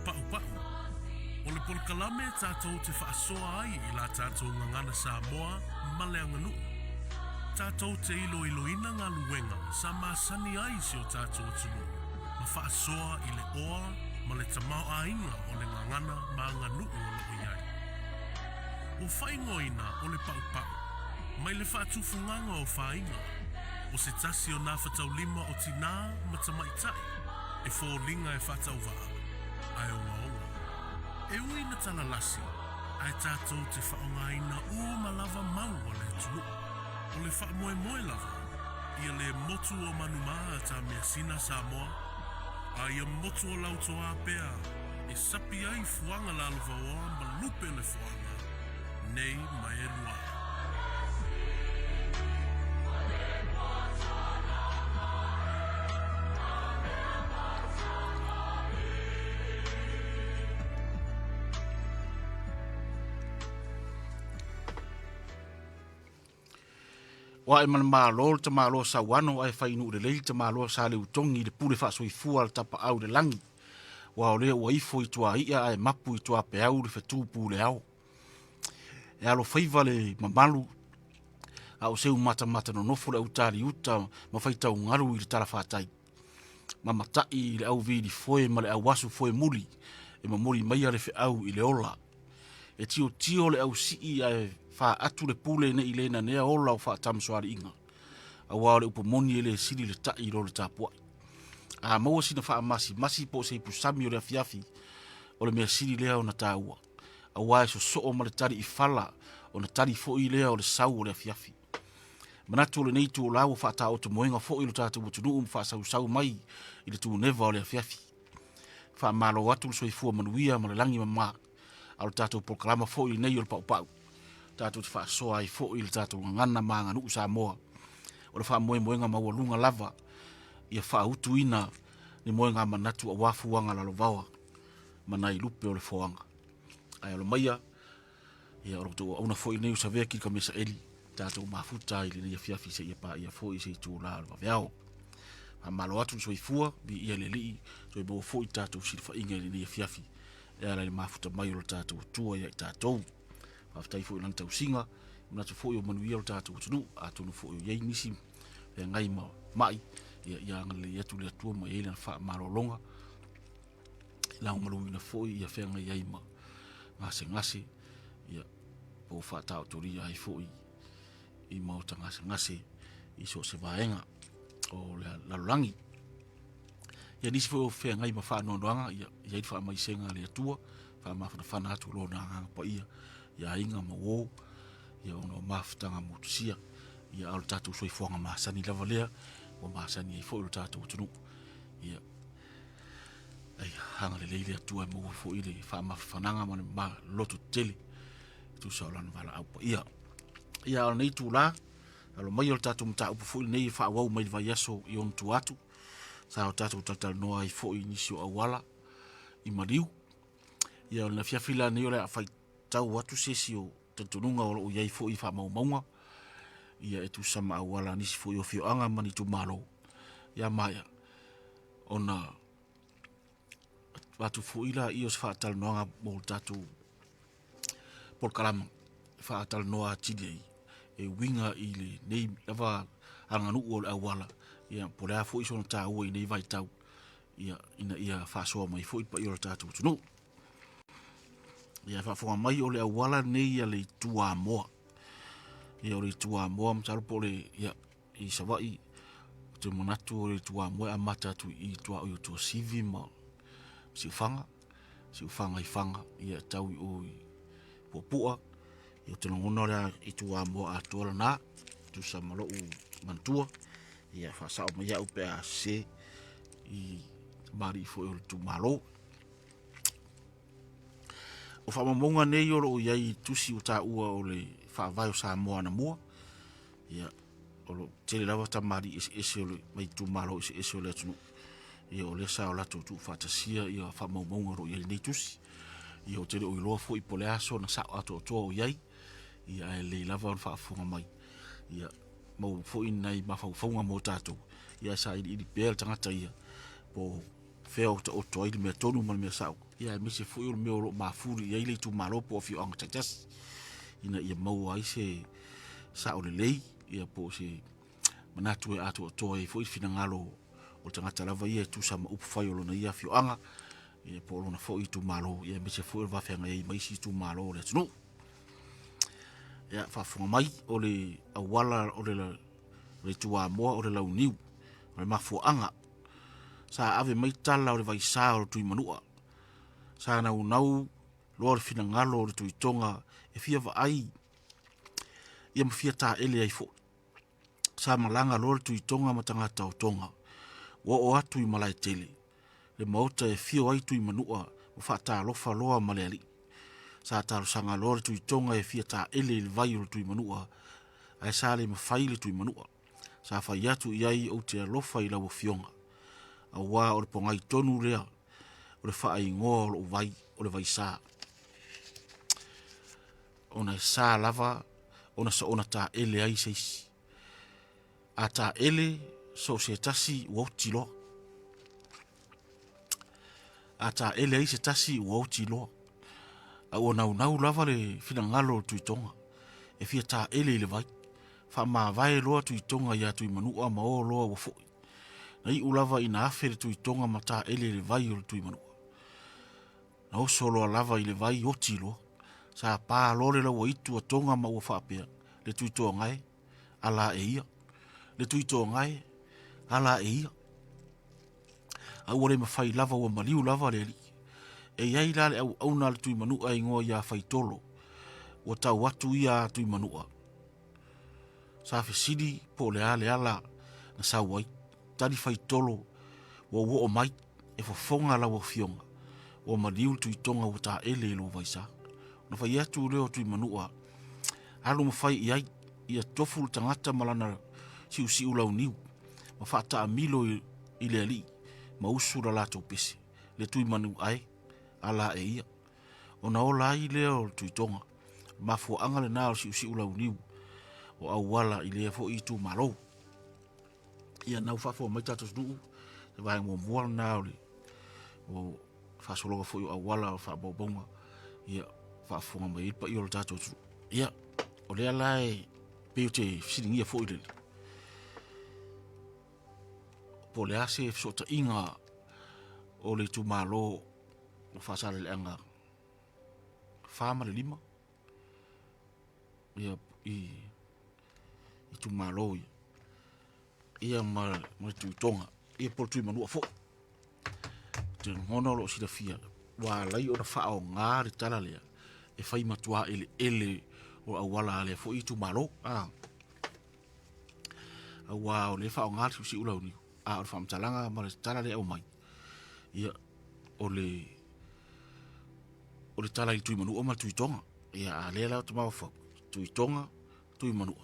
pa'u pa'u. O le polkalame tātou te whaasoa ai I la tātou ngangana Samoa ma le anganu. Tātou te ilo ina ngā luenga sa māsani ai si o tātou tunu. Ma whaasoa I le oa ma le tamau ainga o le ngangana ma nganu o loo iai. O whaingoina o le pa'u pa'u. Mai le whaatufunganga o whainga. O se tasi o nā whatau lima o tina ma tamaitai. E fōlinga e whatau waa. Ai o ngaonga. E ui na talalasi. Ai tātou te whaongaina u malava mau o le tunu. O le wha moe moe lava. Ia le motu o manumaa ta mea sina Samoa. A ia motu o lautoa pea. E sapi ai fuanga la alva oa ma lupe le fuanga. Nei ma e lua. Wa e malo te malo sa wano ai fai nu le le te malo sa le utongi le pule fa soi fu al tapa au de langi. Wa ole o ifo I tua ia ai mapu I tua pe au le fetu pule au. E alo fai vale mamalu au se mata no nofo le utari uta ma fai tau ngaru I le tala fatai. Ma matai le au vidi foi ma le au wasu foi muri e ma muri mai ale fe au I le ola. E tio le au si ai fa atu le pule ne ilena nea ola o fa tamsoari inga. A wale upo moni ele siri le tai ro le tapua. A maua sina fa masi po se pusami o le afiafi o le mea siri lea o na taua. A wae so o ma le tari I fala o na tari fo I lea o le sau o le afiafi. Manatu o le neitu o lau fa ta o te moenga fo I lo tatu o tunu fa sau mai I le tu neva o le afiafi. Fa malo watu so I fua manuia ma le langi mama. Alo tatu proklama fo I nei o le pau pau. Tātou te whaasoa I fo I le tātou ngana maanga nuku Samoa. O le wha moenga maua lunga lava. Ia wha utu ina ni moenga manatu a wafuanga lalo vawa. Mana I lupe o le foanga. Ai alo maia. Ia oro tu auna fo I nei usa vea ki ka mesa eli. Tātou mafuta I le nei fiafi se ia pa ia fo I se I tū la alwa veao. Ha malo atu so I fua bi ia le lii. So I bo fo I tātou sirfa inga I le nei fiafi. Ia la le mafuta mai o le tātou tua ia I tātou. After fo lang tau singa na tu fo yo manuia o tatu tunu a tunu fo yo yei nisi e ngai mai ia ngale ia tu le tu mo ele na fa marolonga la o malu na fo ia fe ngai yei ma ngase ia po fa ta tu ri ai fo I mau tanga ngase I so se vaenga o la langi ia nisi fo fe ngai ma fa no ndanga ia fa mai senga le tua fa ma fa na tu lo na pa ia ia inga ma wo ia ono mafutanga mutusia ia al tatu soi fonga masani lava lea o masani I fo I tatu tunu ia ai hanga le leile tua mo fo I le fa mafananga ma lotu tele tu solan vala au ia al nei tu la alo mai o tatu mta upu fo I nei fa wau mai va yaso I on tu atu sa o tatu tatal no ai fo I nisio awala I mariu ia na fiafila nei o le afai tau watu sesio tantununga o iai fo I wha maunga ia e tu sama awala nisi fo I o fio anga mani tu malo ia maia ona watu fo ila I o se whaatal noanga mo tatu por kalama whaatal noa tidei e winga I le nei lava anganu o le awala ia po lea fo I sona ta ua I nei vai tau ia ina ia whaasoa mai fo I pa I o tatu tunu ia fa fonga mai o le awala nei le tua moa. Ia o le tua moa mtalo po le ia I savai te monatu o le tua moa a mata tu I tua o tua sivi ma si ufanga I fanga ia tau I o popua ia te ngona le I tua moa a tua na tu samalo u mantua ia fa sa o mai au pe a se I mari fo o tu malo. O wha mamonga nei o lo iai tusi o ta ua o le wha vai o Samoa na mua. Ia o lo tele lawa ta mari ese o le mai tu malo ese o le atunu. Ia o le sa o lato tu whatasia ia wha mamonga ro iai nei tusi. Ia o tele o iloa fo I pole aso na sa o ato o toa o iai. Ia e le lava o whaafunga mai. Ia mau fo I nei mawhaufunga mo tato. Ia sa I pēl tangata ia po fea o ta o toi le mea tonu ma le mea sau. Ia me se fui o le mea o lo mafuri ia ile tu malo po fi ang chajas. Ina ia mau ai se sa o le lei ia po se manatu e atu o toi foi fina ngalo o tangata lava ia tu sama upu fai o lo na ia fi anga. Ia po lo na foi tu malo ia me se fui o vafenga ia mai si tu malo le tunu. Ia fa funga mai o le awala o le tua moa o le launiu o le mafu anga. Sa ave mai tala o le vai sa o tui manua. Sa nau loa le fina ngalo o le tui tonga e fia va ai. Ia mafia ta ele ai fo. Sa malanga loa le tui tonga matanga tau tonga. O atu i malai tele. Le mauta e fio ai tui manua o fata alofa loa maleali. Sa talo sanga loa le tui tonga e fia ta ele le vai o le tui manua. Ai sa le mawhai le tui manua. Sa fai atu iai o te alofa i lau fionga. A wā o le pongai tonu rea, o le wha ingoa o le vai sā. Ona e sā lava, ona sa ona tā ele ai seisi. A tā ele, so se tasi ua uti loa. A tā ele ai se tasi ua uti loa. A ua nau lava le fina ngalo tui tonga. E fia tā ele i le vai. Wha maa vai loa tui tonga ia tui manua ma o loa ua fui. Na i ulava ina afe le tui tonga mata ele le vai o le tui manua. Na o solo lava i le vai o tilo. Sa pā lore la ua itu a tonga ma ua whapea. Le tui tonga ngai, ala e ia. Le tui tonga ngai, ala e ia. A ua le mawhai lava ua maliu lava le li. E iai la le au na le tui manua ingoa ia whai tolo. Ua tau atu ia tui manua. Sa fe sidi po le ala na sa wai. Tani fai tolo wa o mai e fofonga la wa fionga o maliu tu tonga o ta ele lo vai sa na fai atu leo tu manua halu mo fai iai ia tofu tangata malana si ula uniu ma fata amilo i le ali ma usura la to pesi le tu manu ai ala e ia ona ola i leo tu tonga ma fo angale na si ula uniu o awala i le fo i tu malo ia nau fafo mai tatos du e vai mo moal na o fa solo fo a wala fa bobonga ia fa fo mai pa i o tatos ia o le lai pe sitting ia fo ile po le ase so ta inga o le tu malo o fa sale le anga fama le lima ia i tu malo ia ma tu tonga ia por tu manua fo te ngono lo si da fia wa lai o da fa o nga ri tala le e fai matua ele o awala le fo i tu malo wa o le fa o nga si ula uni o fa mtalanga ma le tala le o mai ia o le tala i tu manua ma tu tonga ia le la tu ma fo tu tonga tu manua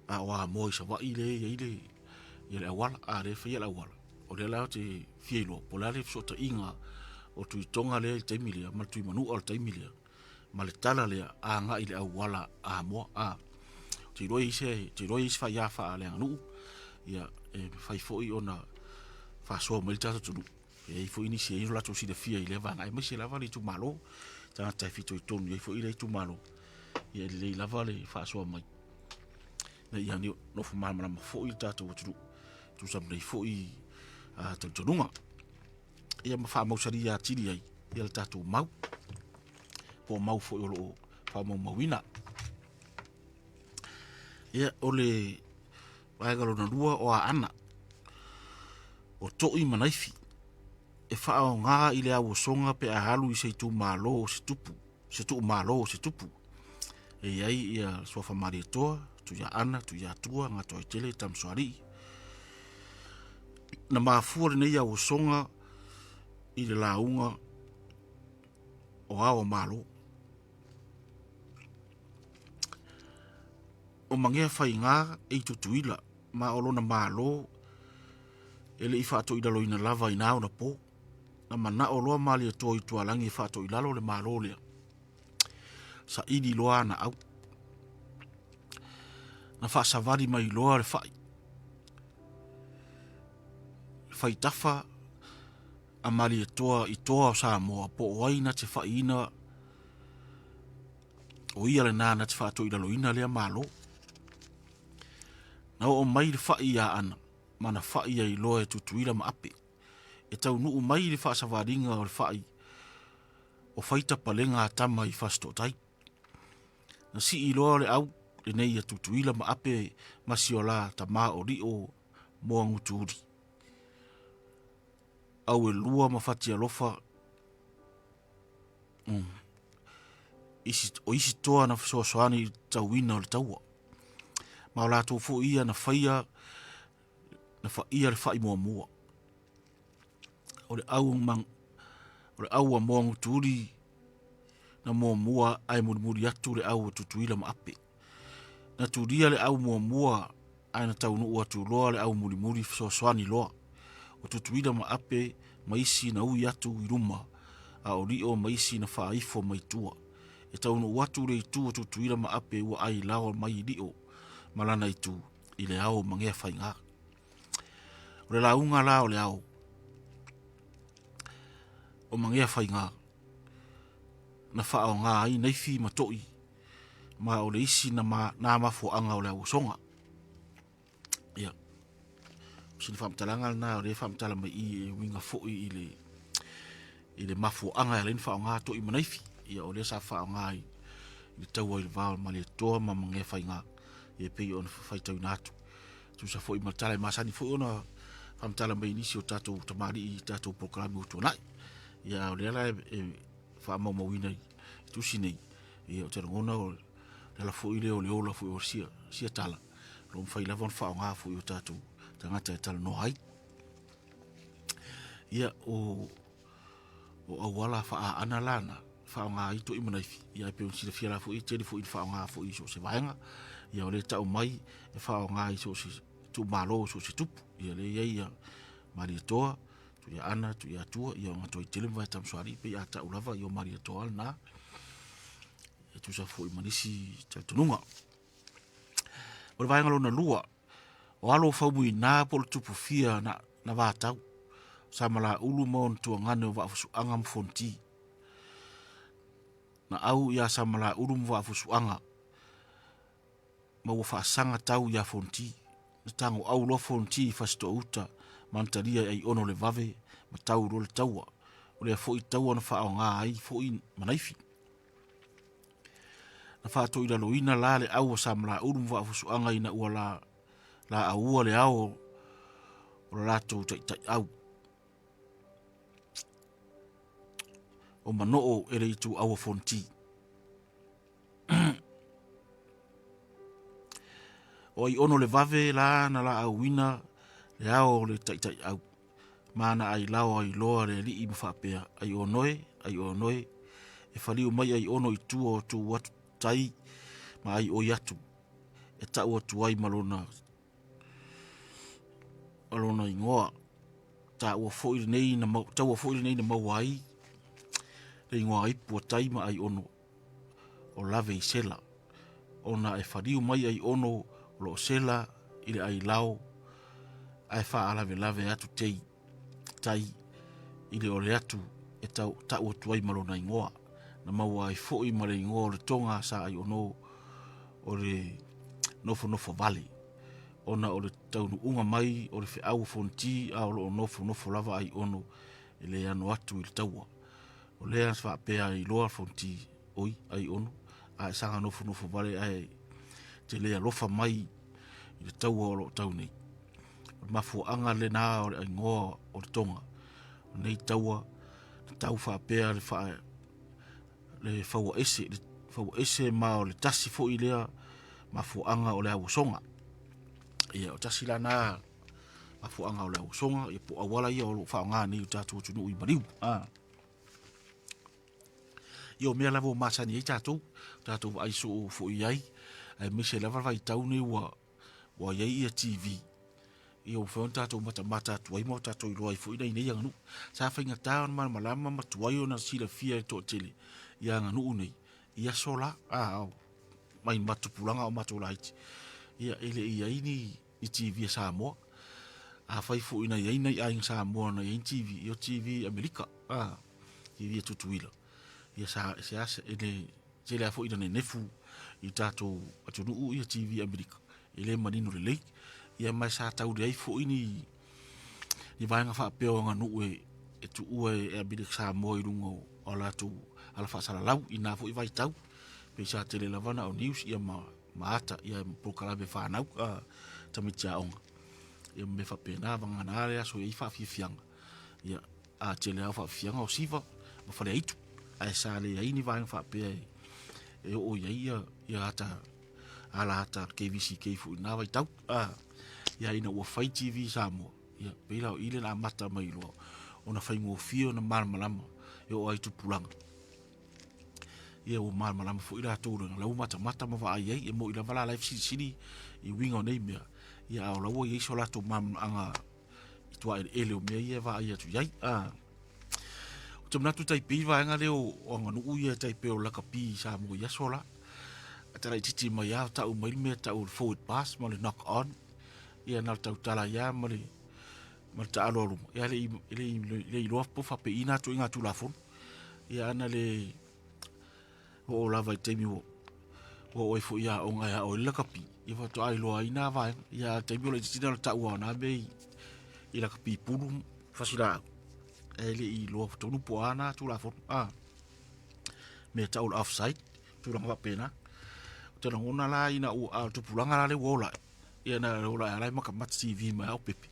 wa mo sa wa ile ia le awala a le fia le awala o le lao te fielo po la le sota inga o tui tonga le te milia ma tui manu o te milia ma le tala le a nga i le awala a mo a te roi se fa ya fa le anu ia e fai foi ona fa so mo le tata tu e foi ni se la to si de fia i le va ngai me se la va le tu malo ta ta fito i tonu e foi le tu malo ia le la va le fa so mai na ia ni no fu mal ma foi tata tu tu sam nei foi a te tonunga ia ma fa mo sari ya tiri ai ia tatu mau po mau foi o fa mo mawina ia ole vai galo na rua o ana o to i manaifi e fa o nga ile a songa pe a halu i se tu malo se tupu e ai ia so fa mari to tu ya ana tu ya tua nga to tele tam soari na mafua nei au songa i le launga o ao malo. O mangia fai ngā e tutuila ma olona malo ele i whaato i lalo ina lava i nao na po na mana o loa mali e toi tualangi i whaato i lalo le malo lea sa idi loa na au na whaasavari mai loa le whai tafa amali i toa o Samoa po waina te whaina o ia le nā na te whaato i laloina lea malo. Na o mai le whai a ana, mana whai a i loa e tutuila ma ape. E tau nuu mai le whaasawāringa o le whai o whaita palenga a tama i whasto tai. Na si i loa le au, le nei a tutuila ma ape masiola ta maa o li o moa nguturi. Au e lua ma whati alofa o isi toa na soasoani tau ina o le taua. Ma o lato fo ia na whaia le whai mua mua. O le au a moa nguturi na mua mua ai muri atu le au tutuila ma ape. Na turia le au mua mua ai na tau nuu atu loa le au muri soasoani loa. O tutuila ma ape maisi na ui atu i ruma a o rio maisi na whaifo mai tua. E tau nuu atu le itu o tutuila ma ape ua ai lao mai rio malana itu i le au mangea whainga. O le launga la o le au o mangea whainga na whao ngā ai neifi matoi ma o le isi na mafu anga o le au songa. Ia. Sini whamtalanga na o le whamtala mai i winga foi i le mafu anga e len whao ngā toi manaifi. Ia o le sa whao ngā i le taua i le vāo ma le toa ma mangea whainga i e pei o na whaitau na atu. Tu sa foi matala i masani foi o na whamtala mai nisi o tatou tamari i tatou proklami o tuanai. Ia o le ala e whaamau i tusi nei. Ia o te rangona o le la foi leo leo la foi o sia tala. Lo mwhai lava on whao ngā foi o tatou tangata e tala no hai. Ia o awala wha ana lana whao ngā ito i manaifi. Ia e peon sila fiala foi teri foi whao ngā foi so se vaenga. Ia o le tau mai e whao ngā i so se tu malo so se tupu. Ia le ia Maria Toa, tu ia ana, tu ia tua, ia ngā toi tele vai tam soari, pe ia ta ulava, ia Maria Toa na. E tu sa foi manisi ta tununga. O le vaenga lo na lua, o alo whaumui nā polo tupu fia na vātau. Sa mala ulu maon tua ngane o waafusu anga mfonti. Na au ia sa mala ulu mwa waafusu anga. Ma ua whaasanga tau ia fonti. Na tango au lo fonti fasto uta. Mantaria ai ono le vave. Ma tau ro le taua. O lea foi taua na whao ngā ai foi manaifi. Na whaato ila loina la le au sa mala ulu mwa waafusu anga ina ua la aua le au. O la lato tai au. O manoo ere i tu awa fonti. O i ono le vave la na la au wina le ao le tai au. Mana ai lao ai loa le li i mwhapea. Ai onoe. E whaliu mai ai ono i tu o tu watu tai ma ai o yatu. E tau atu ai malona i ngoa. Tau o foiri nei na mawai. Le ingoa ai pua taima ai ono o lave i sela. Ona e whariu mai ai ono lo sela ile ai lao. Ai wha alave lave atu tai ile o le atu e tau o tuai malona ingoa. Na maua ai foi male ingoa o le tonga sa ai ono o le nofo vale. Ona o le taunu unga mai o le whiau fonti a o lo nofo lava ai ono ile anu atu i le taua. O lea sa pea i loa fonti oi ai ono a sanga nofo vale ai te lea lofa mai i le taua o lo tau nei. O mafu anga le nā o le aingoa o le tonga. O nei taua tau wha pea le whaua ese ma o le tasi fo i lea mafu anga o le awosonga. Ia o tasi la nā mafu anga o le awosonga i po awala ia o lo wha ngā nei o tātou tunu i mariu. Io mea lavo masani ai tātou ai so fo i ai. Ai mise lava vai tau nei wa iai ia TV. Io whaon tātou mata tuai mo tātou i loa i fo i nei anganu. Sa whainga tāo na malama matuai o na sila fia e tō tele. Ia anganu nei. Ia sola. Mai matupulanga o matou laiti. Ia ele ia ini i TV sa moa. a fai fu ina ia nei ai sa mo na in TV yo TV Amerika TV tutuila ia sa ele se le fu ina ne nefu i tato atu nu ia TV Amerika ele manino le ia mai sa tau dei fu ini i vai nga fa peo nga nu e tu e Amerika sa mo i rungo ala tu ala fa sala lau ina fu i vai tau pe sa tele lavana o news ia maata ia pokala be fa nau tamitia onga ia me fa pena vanga na ale so i fa fianga ia a tele fa fianga o siva ma fa le itu ai sa le ai ni vai fa pe e o ia ata ala ata KVC fu na vai tau ia ina o fai TV sa mo ia pe la ile na mata mai lo ona fai ngo fio na malama yo ai tu pulang ia o malama fu ila to la mata ma va ai e mo ila vala life city i wingo nei me ia o la wo ye so la to mam anga tua ele o me ia va ia tu ai o tona tu tai pi va nga leo o nga nu ia tai pe o la kapi sa mo ia sola atara titi mai ya ta o mai me ta o forward pass mo le knock on ia na tau tala ya mo le ma ta alo ia le lo po fa pe ina tu inga tu la fon ia na le o la vai te mi o fo ia o nga o la kapi ia fa to ai lo ina va ia te mi le titi na ta o na be i la kapi pulu fasila ele i lo to nu po ana tu la fon me ta o offside tu la va pena te na ona la ina o tu pulanga la le wola ia na ola ala ma ka mat TV ma o pepe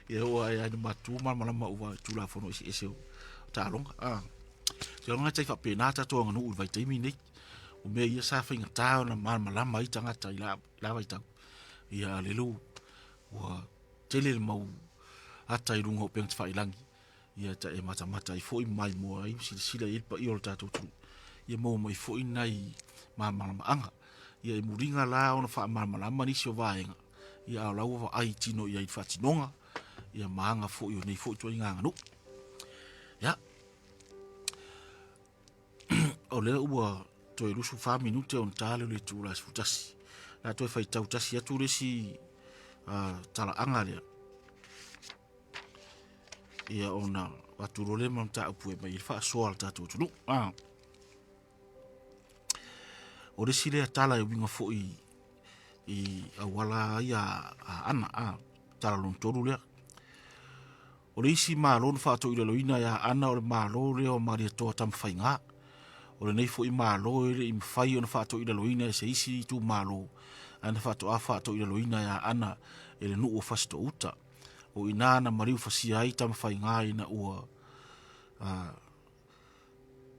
ia o ai ni matu ma ma o tu la fon ese ta longa se longa te fa pena ta to nganu vai te mi nei o me ia sa fa inga ta na ma mai tanga ta la vai ta ia le lu wa tele mau ata i rungo pe fa ilangi ia ta e mata i foi mai mo ai sila il pa i o ta tu ia mo mai foi nai ma anga ia i muringa la ona fa ma ni so vaenga ia la wa ai tino ia i fa tinonga ia maanga foi o nei foi to inga no ya o le ua to i lusu fa minute on tale le tu la futasi la to fa tau tasi atu le si tala anga le ia ona watu role mam ta pu e mai fa soal ta tu no o le sile tala e winga foi i awala ia ana tala lon toru le o le isi malon fa to ile loina ya ana o le malo le o mari to tam fainga o le nei foi malo ile im fai on fa to ile loina se isi tu malo ana fa to ile loina ya ana ele nu o fasto uta o ina na mariu fasia ai tam fainga ina ua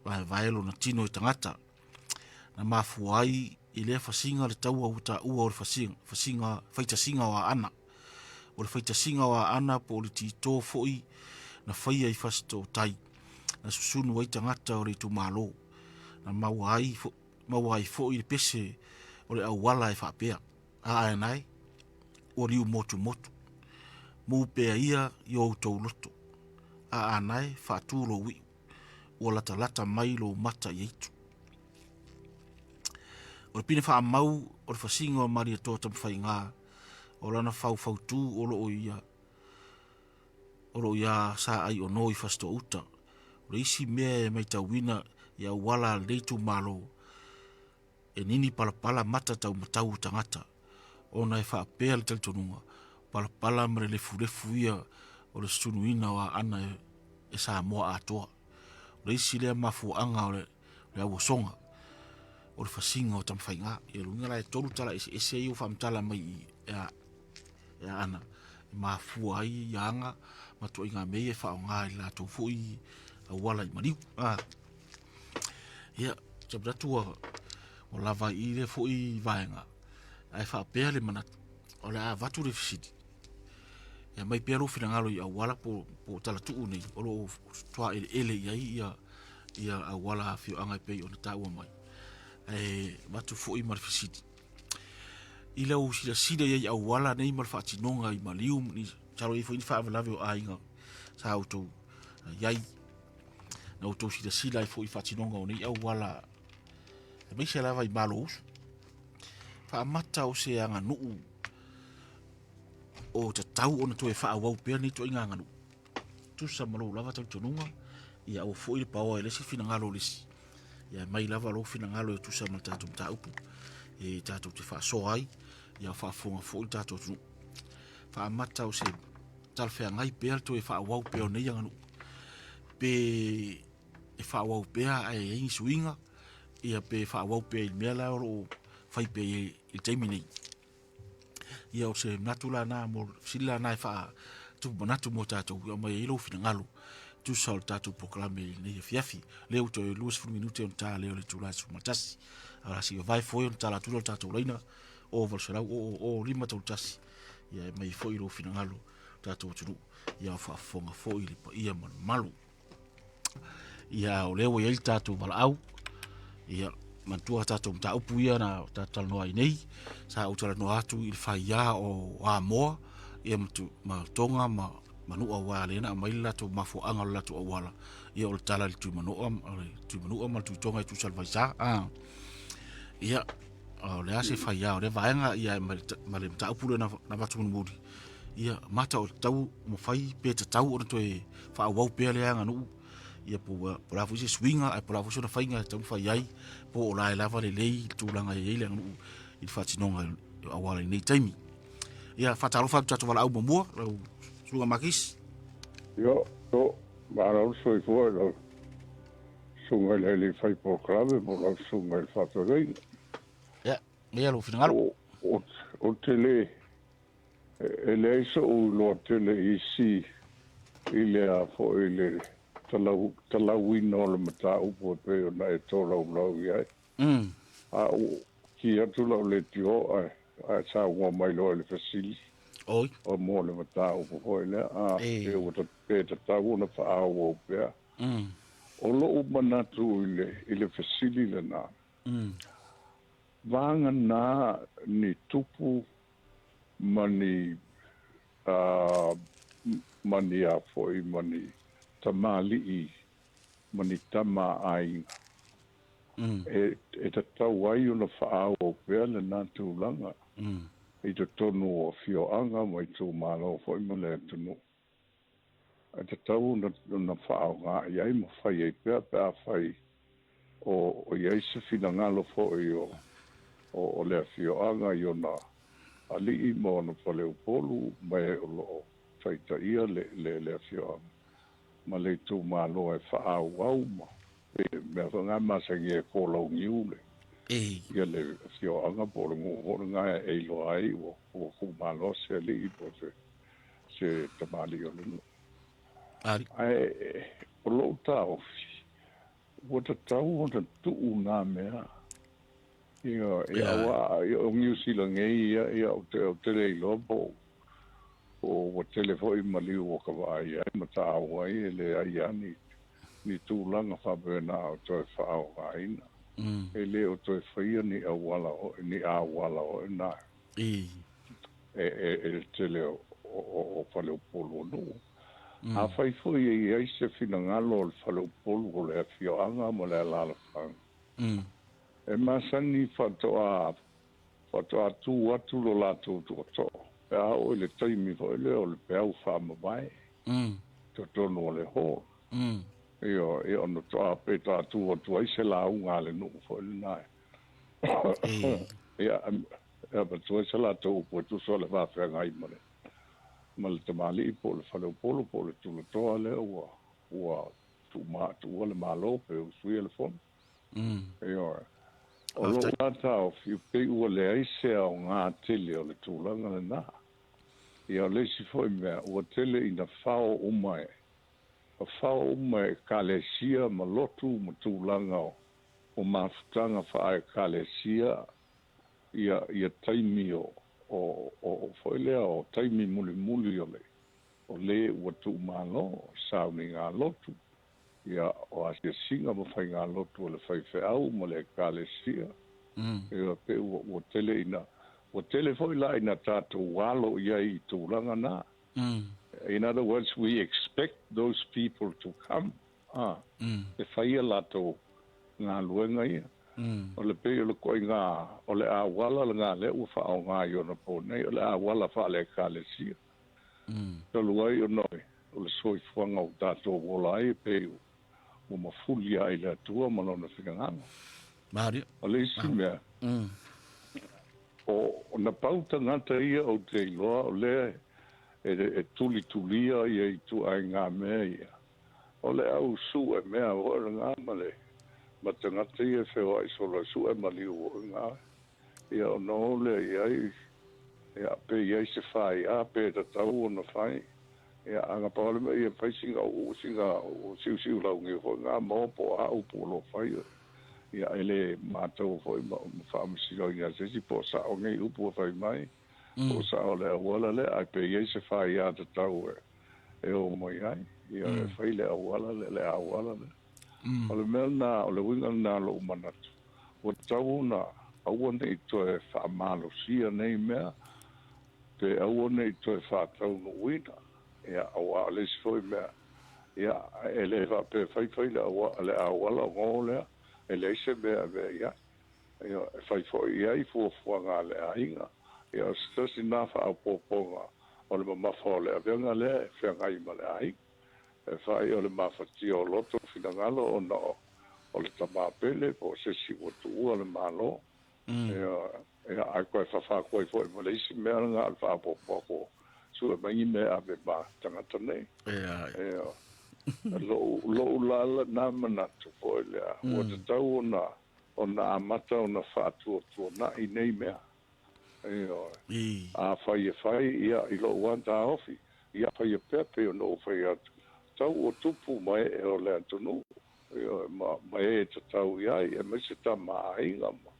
vai lo na tino i tangata na mafuai i le fasinga le taua uta ua o le fasinga faita singa wa ana o le faita singa wa ana po le tito foi na faia i fasto tai na susunu wai tangata o le tu malo na mawai foi le pese o le awala e whapea anai o riu motu mu pe ia yo to loto anai faturo wi o lata mai lo mata yitu o pine fa mau o fa singo maria to tam fainga o lana fau tu o lo ia sa ai o noi fasto uta o isi me mai ta wina ya wala leitu malo e nini pala mata tau tangata ona e fa pel tel tonunga pala mre le ia o le sunuina wa ana e sa mo atoa o isi le mafu anga o le awosonga o le fasinga o tam fainga e lunga la e tolu tala ese i o famtala mai ya ana mafu ai yanga matu inga me e fa nga la to foi a wala i mariu ya tabra tua o lava i le foi vaenga ai fa pele mana o la vatu le fisiti ya mai pero fina ngalo i a wala po tala tu nei o lo tua ele ia a wala fi anga pe o ta wa mai watu foi mar fisiti ila u sida ia a wala nei mar fatinonga i malium ni taro i foi fa lave o ainga sa auto yai na auto sida i foi fatinonga o nei a wala mai se lava i malos fa mata o se anga nu o te tau ona to e whaawau pia ni to inga nganu. Tusa malo lava tau tonunga, ia o fo i pawa e lesi fina ngalo lesi. Ia mai lava lo fina ngalo e tusa mal tatou mta upu. E tatou te wha so ai, ia whaafonga fo i tatou tunu. Whaamata o se talwhea ngai pia to e whaawau pia o nei nganu. Pe e whaawau pia ai e ingi suinga, ia pe whaawau pia i mea lao o whai pia i teimi nei. Ia o se natula na mo sila na e wha tu manatu mo tatou ia mai ilo fina ngalo tu sol tatou proklame nei fiafi leo to e luas fu minute on ta leo le tula su matasi ala si vai foi on tala tu tatou leina o volsera o lima tau tasi ia mai foi ilo fina ngalo tatou tu ia fa fonga foi ia man malu ia o leo ia tatou vala au ia mantua tatou mta upu ia na tatou no ai nei sa o tala no atu il faia o amoa ia ma tonga ma manu awale na mai la to mafo anga la to awala ia o tala tu manu am tu tonga tu salvaisa ia o le ase faia o le vaenga ia ma le mta upu na vatu muri ia mata o tau mo fai pe tau o to e fa wau pe le anga nu ia po la fusi swinga ai po la fusi na fainga tau fai ai po o la lava le lei tu langa ia le anu il fatinonga awala nei taimi ia fatalo fa tatu wala au mo suga makis yo mara so i foi lo sunga le fai po clave po lo sunga il fatto dei ia lo finangalo o tele ele so lo tele isi ile a fo ile talau ino le mata upo pe o na e tolo lo ia a ki atu lo le tio a sa wa mai lo le fasili oi o mo le mata upo ko ile a e o te pe te tau na fa a o pe o lo mana tu ile fasili le na vanga na ni tupu mani mani a foi mani tamali i mani tama ai e te tau ai una wha o pēr le nā tūlanga i te tonu o fio anga mai tū mālo foi ma le tunu e te tau una wha o ngā iai ma whai e pēr pēr whai o iai se fina ngalo foi o le fio anga i ona ali i mo na whale upolu mai o lo whaita ia le fio anga ma le tū mālo e wha au ma mea whanga masangi e kōlau ngiule ia le fio anga pōle ngu hore ngā e lo ai o ku mālo se li i po se tamali o lunu ai o lo tau o te tau o te tuu ngā mea ia wa o New Zealand ia o te rei lopo o telefoi maliu o ka vai ai mata ai le ai ani ni tūlanga whabena o toi whao aina e le o toi whaia ni awala o na e tele o whale o polo no a whai fwoi e ai se whina ngalo o whale o polo o le whioanga mo le alala whang e masani whatoa tū atu lo lātou tō tō e a o le taimi fo le o le peau whama vai to tono o le hō e ono toa pe toa tū o tū ai se la unga le nuku fo le nai e pa tū ai se la tō upo tū so le whawhia ngai ma le tamali i po le whale polo po le tū le toa le ua tū le malo pe u sui le fon o lo ata o fiu pe ua le aise o ngā tele o le tūlanga le nā. Ia le si foi mea ua tele ina whao umai. A whao umai ka le sia ma lotu ma tūlanga o mafutanga whae ka le sia ia taimi o foi lea o taimi muli o le ua tū malo sauni ngā lotu. Ia o asia singa ma whai ngā lotu o le whai whiau ma le kālesia. Ia pe o tele ina. O tele foi la ina tātou walo ia i tūranga nā. In other words, we expect those people to come. E whai a lato ngā luenga ia. o le pe o le ko nga o le a wala le nga le u fa o nga yo na po nei o le a wala fa le ka le si to lu ai o noi o le soi fuanga o tato wola ai pe o ma fuli ai le tua ma lona finanganga Mario. o le si mea o na pauta ngata ia o te iloa o le e tuli tulia ia i tu ai ngā mea ia o le au su e mea o le ngā male ma te ngata ia wheo ai sola su e mali o ngā ia o no le ia ia pe ia se fai a pe ta tau o na fai ia anga paole me ia fai singa o siu lau ngi ho ngā mo po a o po lo fai ia ele matou foi ma famsi o ia se si po sa o ngi upo fai mai o sa o le wala le ai pe ia se fai a ta tau e o mo ia ia fai le wala le a wala le o le melna o le winga na lo manatu o tau na au nei to e fa malo sia nei mea pe au nei to e fa tau no wina ia au le foi mea ia ele va pe fai le wala ngole ele se mea ia ia fai foi ia i fu nga le ainga ia stasi na fa po o le ma fa le venga le fe ngai ma le ai e fai o le ma fa ti o loto finangalo o no o le tama pele o se si o tu o le malo ia ai ko fa ko foi mo le si mea nga fa po su mai me ave ba tanga tone ia lo la na manatu foi le o te tau ona amata ona fa tu na i nei mea a fai ia i lo wanta ofi ia fai pepe o no fai atu tau o tupu mai e o le atunu mai e te tau ia e me se ta mai ngama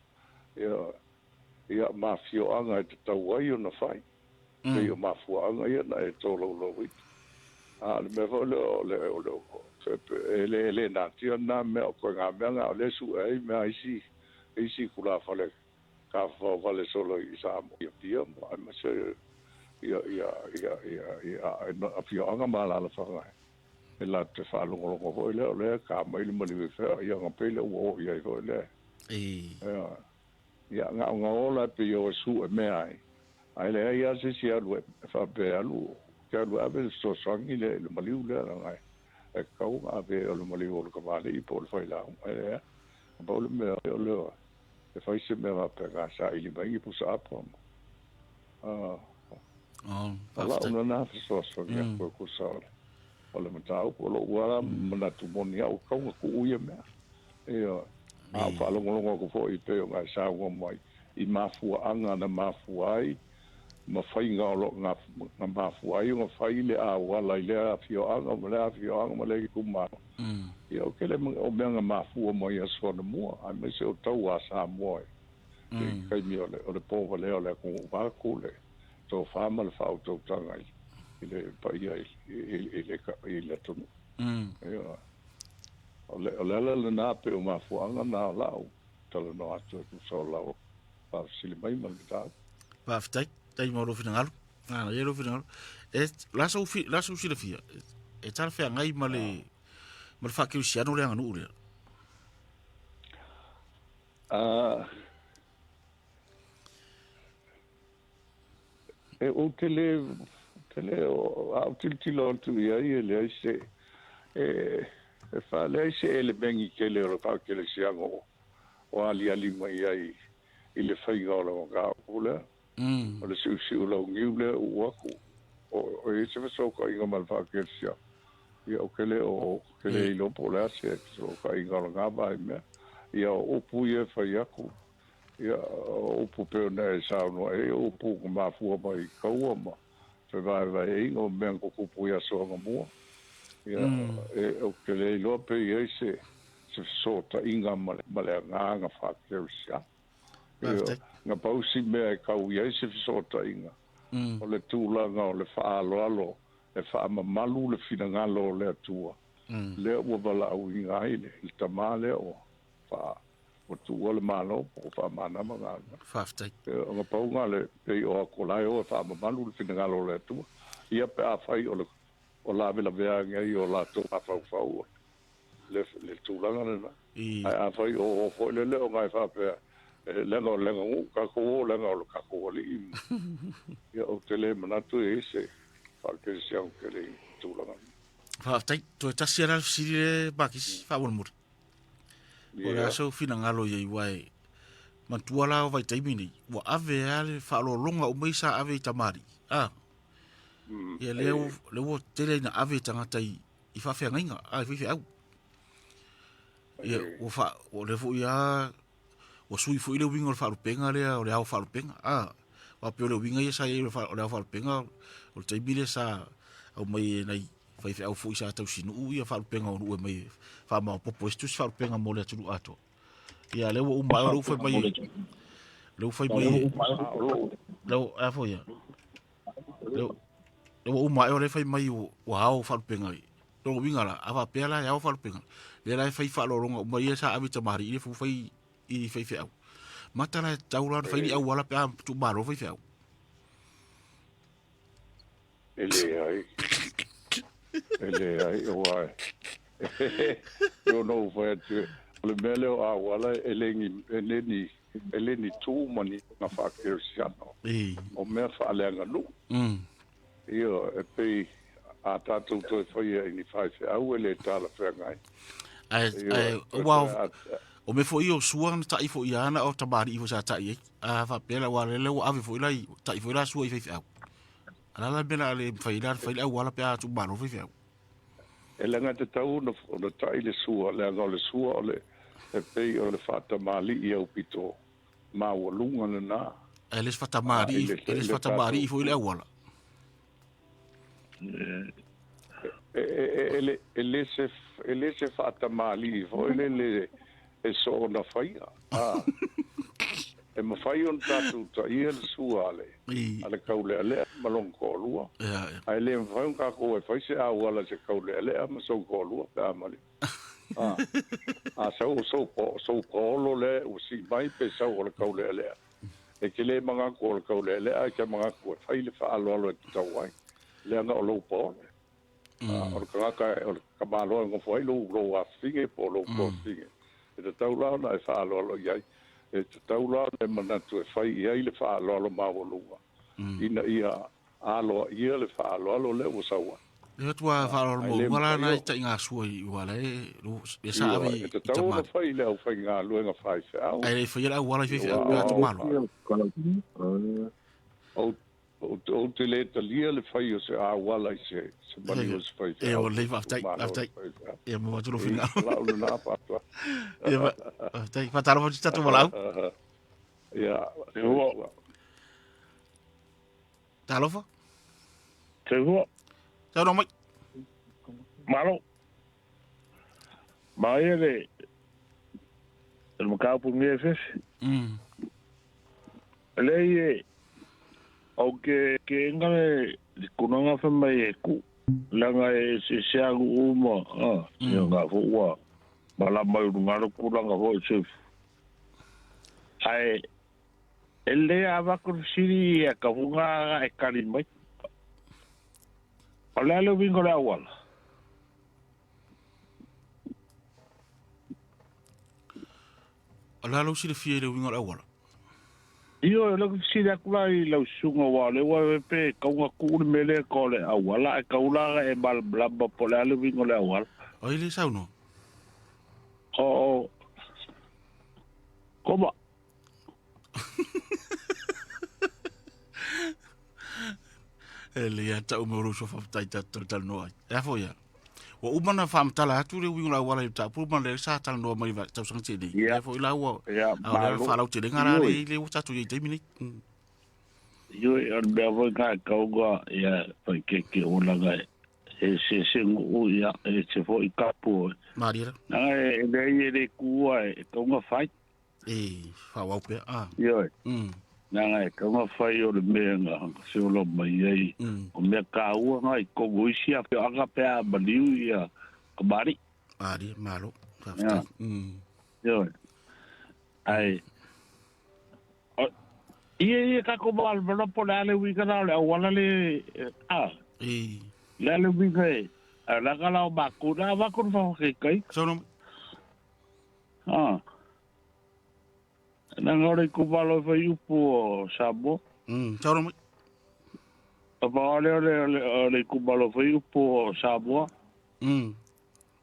ia mafio anga e te tau ai o na fai ia mafua anga ia na e tolo lo wit a le me vole o le na tia na me o ko nga me nga o le su e me ai si kula fale ka fa vale solo i sa mo ia ma se ia a fio anga mala la fa e la te fa lo ko le ka mai le mali fe ia nga pele o ia ko le ia nga ola pe yo su me ai le ia se si alu fa pe alu ka lu ave so sangi le mali le nga e ka u ave o le mali o le ka vale i po le fa la e ba le me o le e fai se me va pe ga sa i ba i pu sa po ala una na so ya ko sa o le matau o lo wala mana tu moni au ka ku u me e a fa lo ko fo i pe o ga sa wo mai i mafu anga na mafu ai ma fai nga lo nga mafu ai nga fai le a wala le a fio anga ma le ku ma ia o kele o menga mafu o mai aso na mua a me se o tau a sa moi kai mi o le povo le o le ku va ku le to fa mal fa o to tanga ile pa ia ile to ia o le na pe o mafu anga na lao talo no atu so lao pa sili mai mal ta pa tai mo lo fina ngalo na ye lo fina ngalo e la so fi le fia e tal fe ngai male mal fa ki sia no le nganu ure e o tele o a tilo tu ia le se e fa le se ele bengi ke le ro pa ke le sia ngo o ali mai ai ile fai galo ga pula o le si lo ngiule o aku o e se so ko inga mal fa ke sia ia o kele ilo pola se so ka inga nga ba me ia o pu ia fai aku ia o pu pe na sa no e o pu ma fu mai ka o ma se vai o men ko pu ia so nga mo ia e o kele ilo pe ia se so ta inga male nga fa ke sia nga pausi me ka u ia se so ta inga o le tula nga o le fa alo e fa malu le fina nga lo le tua le o bala u inga ile il tamale o fa o tu o le malo o fa mana manga faftai o nga pau nga le pe o ko lai o fa malu le fina nga lo le tua ia pe a fai o la vela vea nga i o la to fa fa le tula nga ai a fai o fo le o ngai fa pe lenga ngu ka ko lenga o ka ko li ia o tele mana tu ese fa ke se o ke le tu la fa tai to ta sira sire bakis fa wol mur ora so fina ngalo ye wai mantuala vai tai mini wa ave ale fa lo longa o mai sa ave tamari ia leo tele na ave tanga tai I fa fe ngainga ai fi au ia o le fu ia o sui fu ile wingo fa penga le o le au fa penga wa pe le winga ia sa ile fa o le au fa penga o tai bile sa au mai nei fa fe au fu sa tau sinu ia fa penga o mai fa ma popo estus fa penga mo le tu ato ia le o mai o fa mai le fa mai le a fo ia le o mai o le fa mai o au fa penga to winga la ava pela ya o fa penga le la fa fa lo ronga mai sa abi tamari ile fu fai I fai fe au mata la taula fai ni au wala pe tu baro fai fe au ele ai o ai yo no foi le mele o wala ele ni tu mani na fa kirsiano o me fa le nganu io e pe a tatu to foi ni fai fe au ele tala fe ngai ai wow o me foi o suan ta ifo iana o tabari ifo sa ta I a fa pela wa le o ave foi lai ta ifo la sua ifo au ala la bela le fai la wala pe a tu baro foi au e langa te tau no ta ile sua le ngole sua le e pe o le fata mali I au pito ma o lunga na eles fata mari ifo le wala ele se fata mali fo ele e so na faia e ma fai on tatu ta ia le suale ale kaule ale malong ko lua ai le fai un ka ko e fai se a wala se kaule ale ma so ko lua ta mali so ko lo le o si mai pe sa o le kaule ale e ke le manga ko le kaule ale ai ke manga ko fai le fa alo alo ta wai le nga o lo po o ka ba lo ngo foi lo a finge po lo ko finge e tau la na e fa alo ia e tau la e mana tu e fai ia I le fa alo ma o lua ina ia alo ia le fa alo le o sawa e tu fa alo mo wala na ta inga sui wala e e sa ave e tau la fai le o fai nga lu nga fai fa ai fa ia wala fi fa tu malo o te le talia le fai o se a wala se mani o se fai e o le va tai e mo tu lo fina la o na pa e va tai fa taro ti tu wala ya talofa Tego tau no mai malo mai el macau por meses lei aunque que engane kunanga fa mai ku langa e se agu uma nga fo wa bala mai ngaro kulanga fo se ai ele ava kursiri e kafunga e kalimai ala lo vingo la wala ala lo si le fie le wingo la wala io lo si da kulai lo sunga wale wa pe kaunga ku mele ko le awala ka ula e bal blabba pola lo vingo la wala o ile sa no o como ele ya ta o mo so fa tai ta tal no ya fo ya o umana fam tala tu le wingo la wala ta pu man le sa tal no mai va ta sang tedi ya fo ila wo a le fa la tedi ngara le wo ta tu ye te mini yo er be vo ka kauga ya pa ke o la ga e se o ya e se fo I kapu maria na e le ku e kaunga fai fa wa pe yo na e kaunga fai o le menga se o lo mai ai o me ka u nga ko goisia pe aga pe a baliu ya kabari ari malo yo ai ie ka ko bal bala pola le wi kana le wala le le wi ke la kala ba ku na va ku fa ke kai so no na ngore ku balo fa yupo sabo Tau mai. apa ole ku balo fa yupo sabo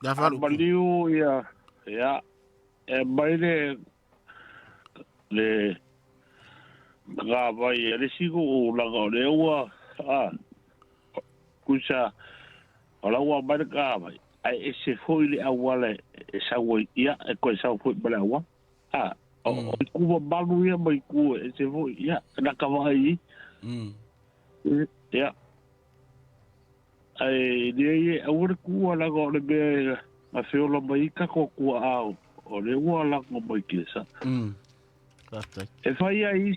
Da falu. baliu ya baile le ga vai le sigo la ga le wa kusa ola wa ba ka vai ai ese foi le awale sa wo ya ko sa foi bala wa o ku balu ya mai ku ese foi ya na ka vai ya ai dia awur ku la ga le be ma feo la mai ka ko ku au o le wa la ko mai kisa e fai ai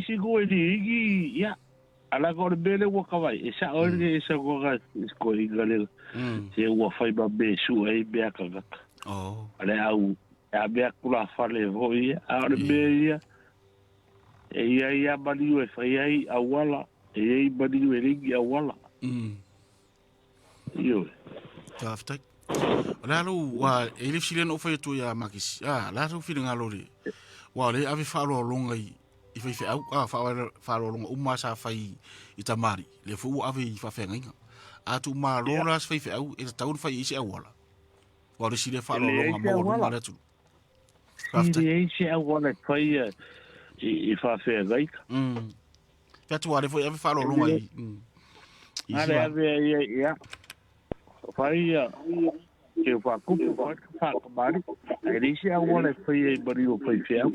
si go di ya ala ko be le wa ka vai esa o le esa ko ga ko igale se wa fai ba be su ai be ka ga ale au ya be ku la fa le voi a le be ya ya ba di e fai ai awala ba di e ri awala yo Taftai. Lalu wa elif silen ofa tu ya makis. Lalu feeling alori. Wa le ave falo longai. Ifa ifa au falo longa umma sa fai itamari. Le fu ave ifa fenga. Atu ma lola sa fai au ita taun fai isi awala. Wa le sile falo longa mo longa le tu. Taftai. Isi awala fai ifa fenga. Patu wa le fu ave falo longa. Ya. Fai ke fa ku fa bari ai si awole fai bari o fai fia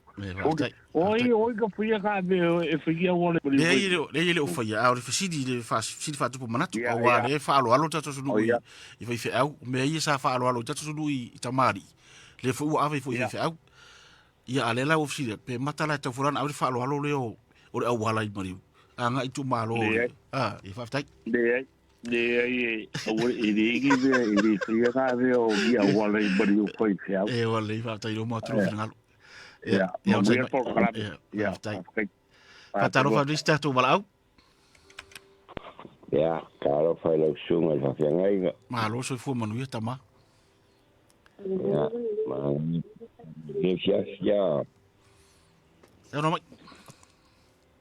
oi ka fai ka be e fai awole bari le o fai a o fasidi le fa tu manatu o wa le fa alo tatu sunu i fai fia me ia sa fa alo tatu sunu i tamari le fu ave fu fia ia ale la ofisi pe matala ta furan a fa alo le o le awala i mari anga i tu malo i fa tai de ai o iri gi be iri fia ka be o ia wala i bari o fai fia wala i fa tai lo mo tru final ya mo por kala ya tai fataro fa lista tu balau ya karo fa lo sunga fa fia ngai malo so fu manu ya tama ya ma ni fia no mai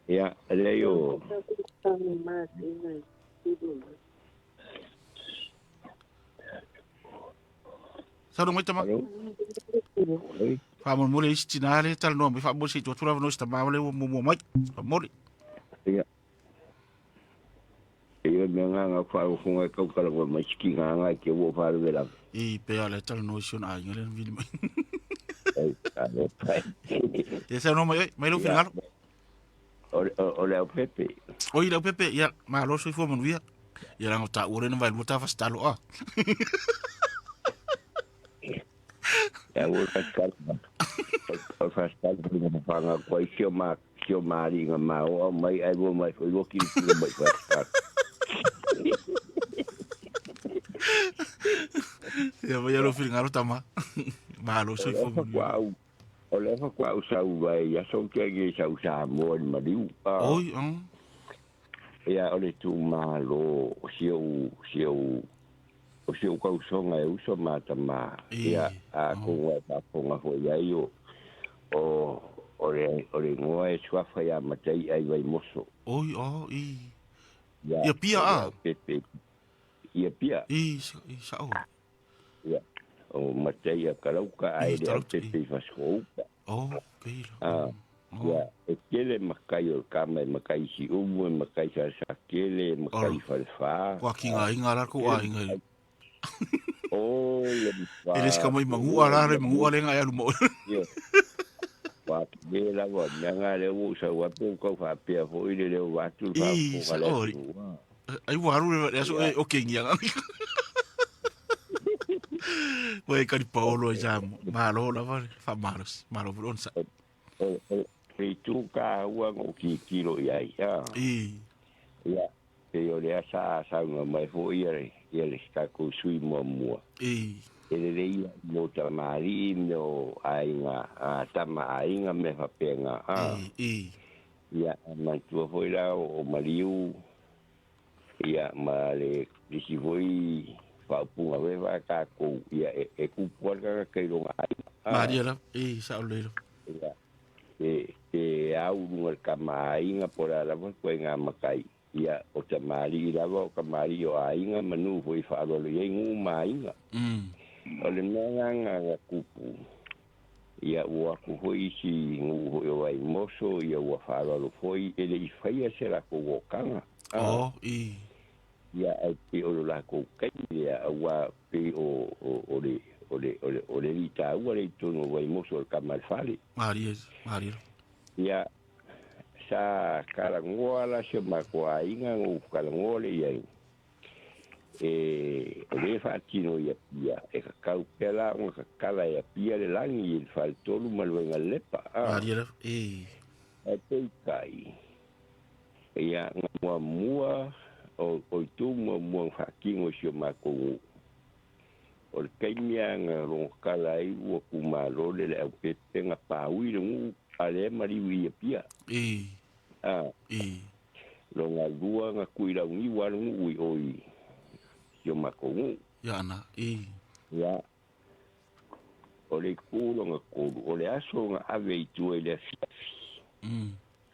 ya le yo Sa no mai tama. Fa mo mole istinale tal no, fa mo si tu tura no sta ma le mo mai. Fa mole. Ya. Yo me nga fa o funga ka ka lo mai ski nga ke wo fa de la. Pe ale tal no sion a ngelen vi mai. Sa no mai lo final. O le Pepe. Oi le Pepe ya, ma lo so fu mo via. Ya la ngota ore no vai mo ta fa sta lo Ya vou ficar afastado do meu panga com isso que o marinho mal mas aí vou mais foi o que vai ficar ya voy a lo final tama malo soy fo wow olha qua o sau vai ya só que é sau samo mariu oi ya olha tu malo o seu causonga e uso mata ma ia a konga foi aí o ngoa e sua foi a matei ai vai moço oi ia pia ia pia sa ia o matei a kalauka ai de pepe fasco okay ia e kele makai o kama makai si umu makai sa kele makai falfa wa kinga inga ko inga eles como mangu ala mangu ale ngai alu mo wa bela wa nga le u sa wa pu ko fa pe fo ile le wa tu fa ko ala ai waru le so o kengia Wei kari Paulo já malo la fa malo bron sa e tu ka wa ngo kilo ya ya e o le sa nga mai fo ile ele está com sui mo ele ia mo tamari no ainga tama ainga me fa penga ia ma tu foi lá o mariu ia male disi foi fa punga ve va ka ko ia e ku por ka ke lo ai Maria la, sa o lelo. Te au nunga kamainga pora lava koe ngā makai. Ia o te mari lava o kamari o ainga manu hoi whaarolo i ngu mainga. O le nganga kupu. Ia ua ku hoi si ngu hoi o ai moso ia ua whaarolo hoi ele i whaia se rako wokanga. Ia au pe o la ko kai ia ua pe o le rita ua le tono wai moso o kamal fale. Maria. Ia sa karangoa la se makoa inga ngu karangoa le ia. O le whaatino ia pia e kakau pela o kakala ia pia le langi i whal tolu maluenga lepa. Maria e tei kai. Ia ngā mua o tu mua whakingo si o makongu. O le kaimia ngā rongkala i ua kumaro le au pepe ngā pāui le ngu ale mariwi ia pia. Lo ngā lua ngā kuira ungi warangu ui oi si o makongu. Ia ana, Ia o le kūro ngā kōru o le aso ngā ave i tua i le fiafi.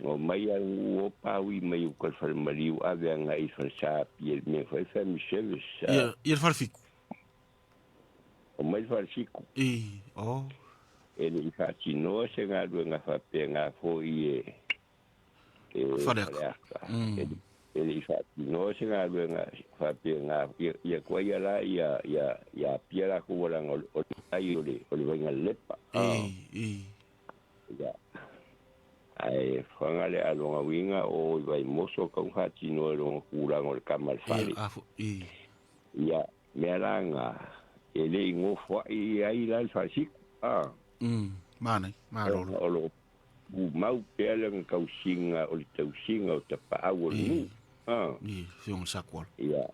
O mai angu o pāui mai o kalwhare mariu ave anga i whansa pia me whai family service. Ia whare fiku. O mai whare fiku. E le i whati noa se ngā rua ngā whapea ngā fōi whare aka. E le i whati noa se ngā rua ngā whapea ngā ia kua ia la ia pia la kuwaranga o le wainga lepa. Ia. Ai whangale alonga winga o vai moso kau hati no alonga kuranga o le kamal whare. Ia mea ranga e le ingo whai ai la le whasiku. Mānei, mārolo. O lo mau pea langa kausinga o le tausinga o te paau o le nu. Whiunga sakwal. Ia.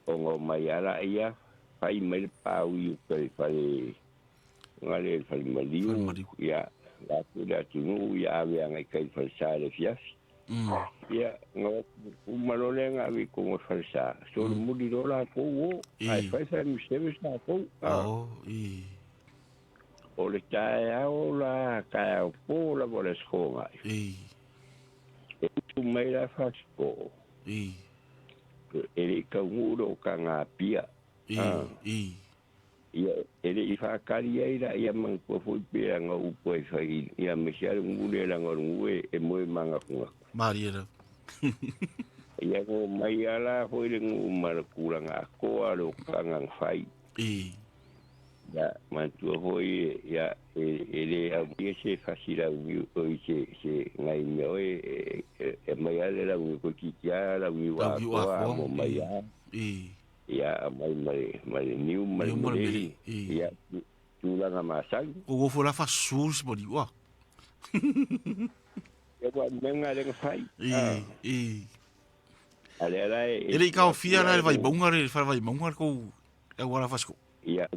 O ngō mai ara ia whai mai le pāu i upe whare ngale le whare maliu. Ia. Latu le atunu ia awe angai kai whalsa le fiafi. Ia, ngā umarole ngā awe ko ngā whalsa. So le muri rola kou o. Ai whaisa mi seves nā kou. O le tae au la kai au pō la vole sko ngai. E tu mai la whasko. E le kaunguro ka ngā pia. Ia ele i whakari eira ia mangkua whuipea ngā upo e whai ia mesiare ngure la ngā rungue e moe manga kunga. Mariera. Ia ngō mai ala hoire ngū marakura ngā koa ro kanga whai. Ia mantua hoi ia ele au ia se whasira ui oi se ngai mea e mai ale la ui kokikia la ui wā koa mo mai a. Ia mai niu mai ia tulanga masang o fo la fa sul body wa ia wa menga le fai ale ele ka fia la vai bongare fa vai bongare ko e wala fasco ia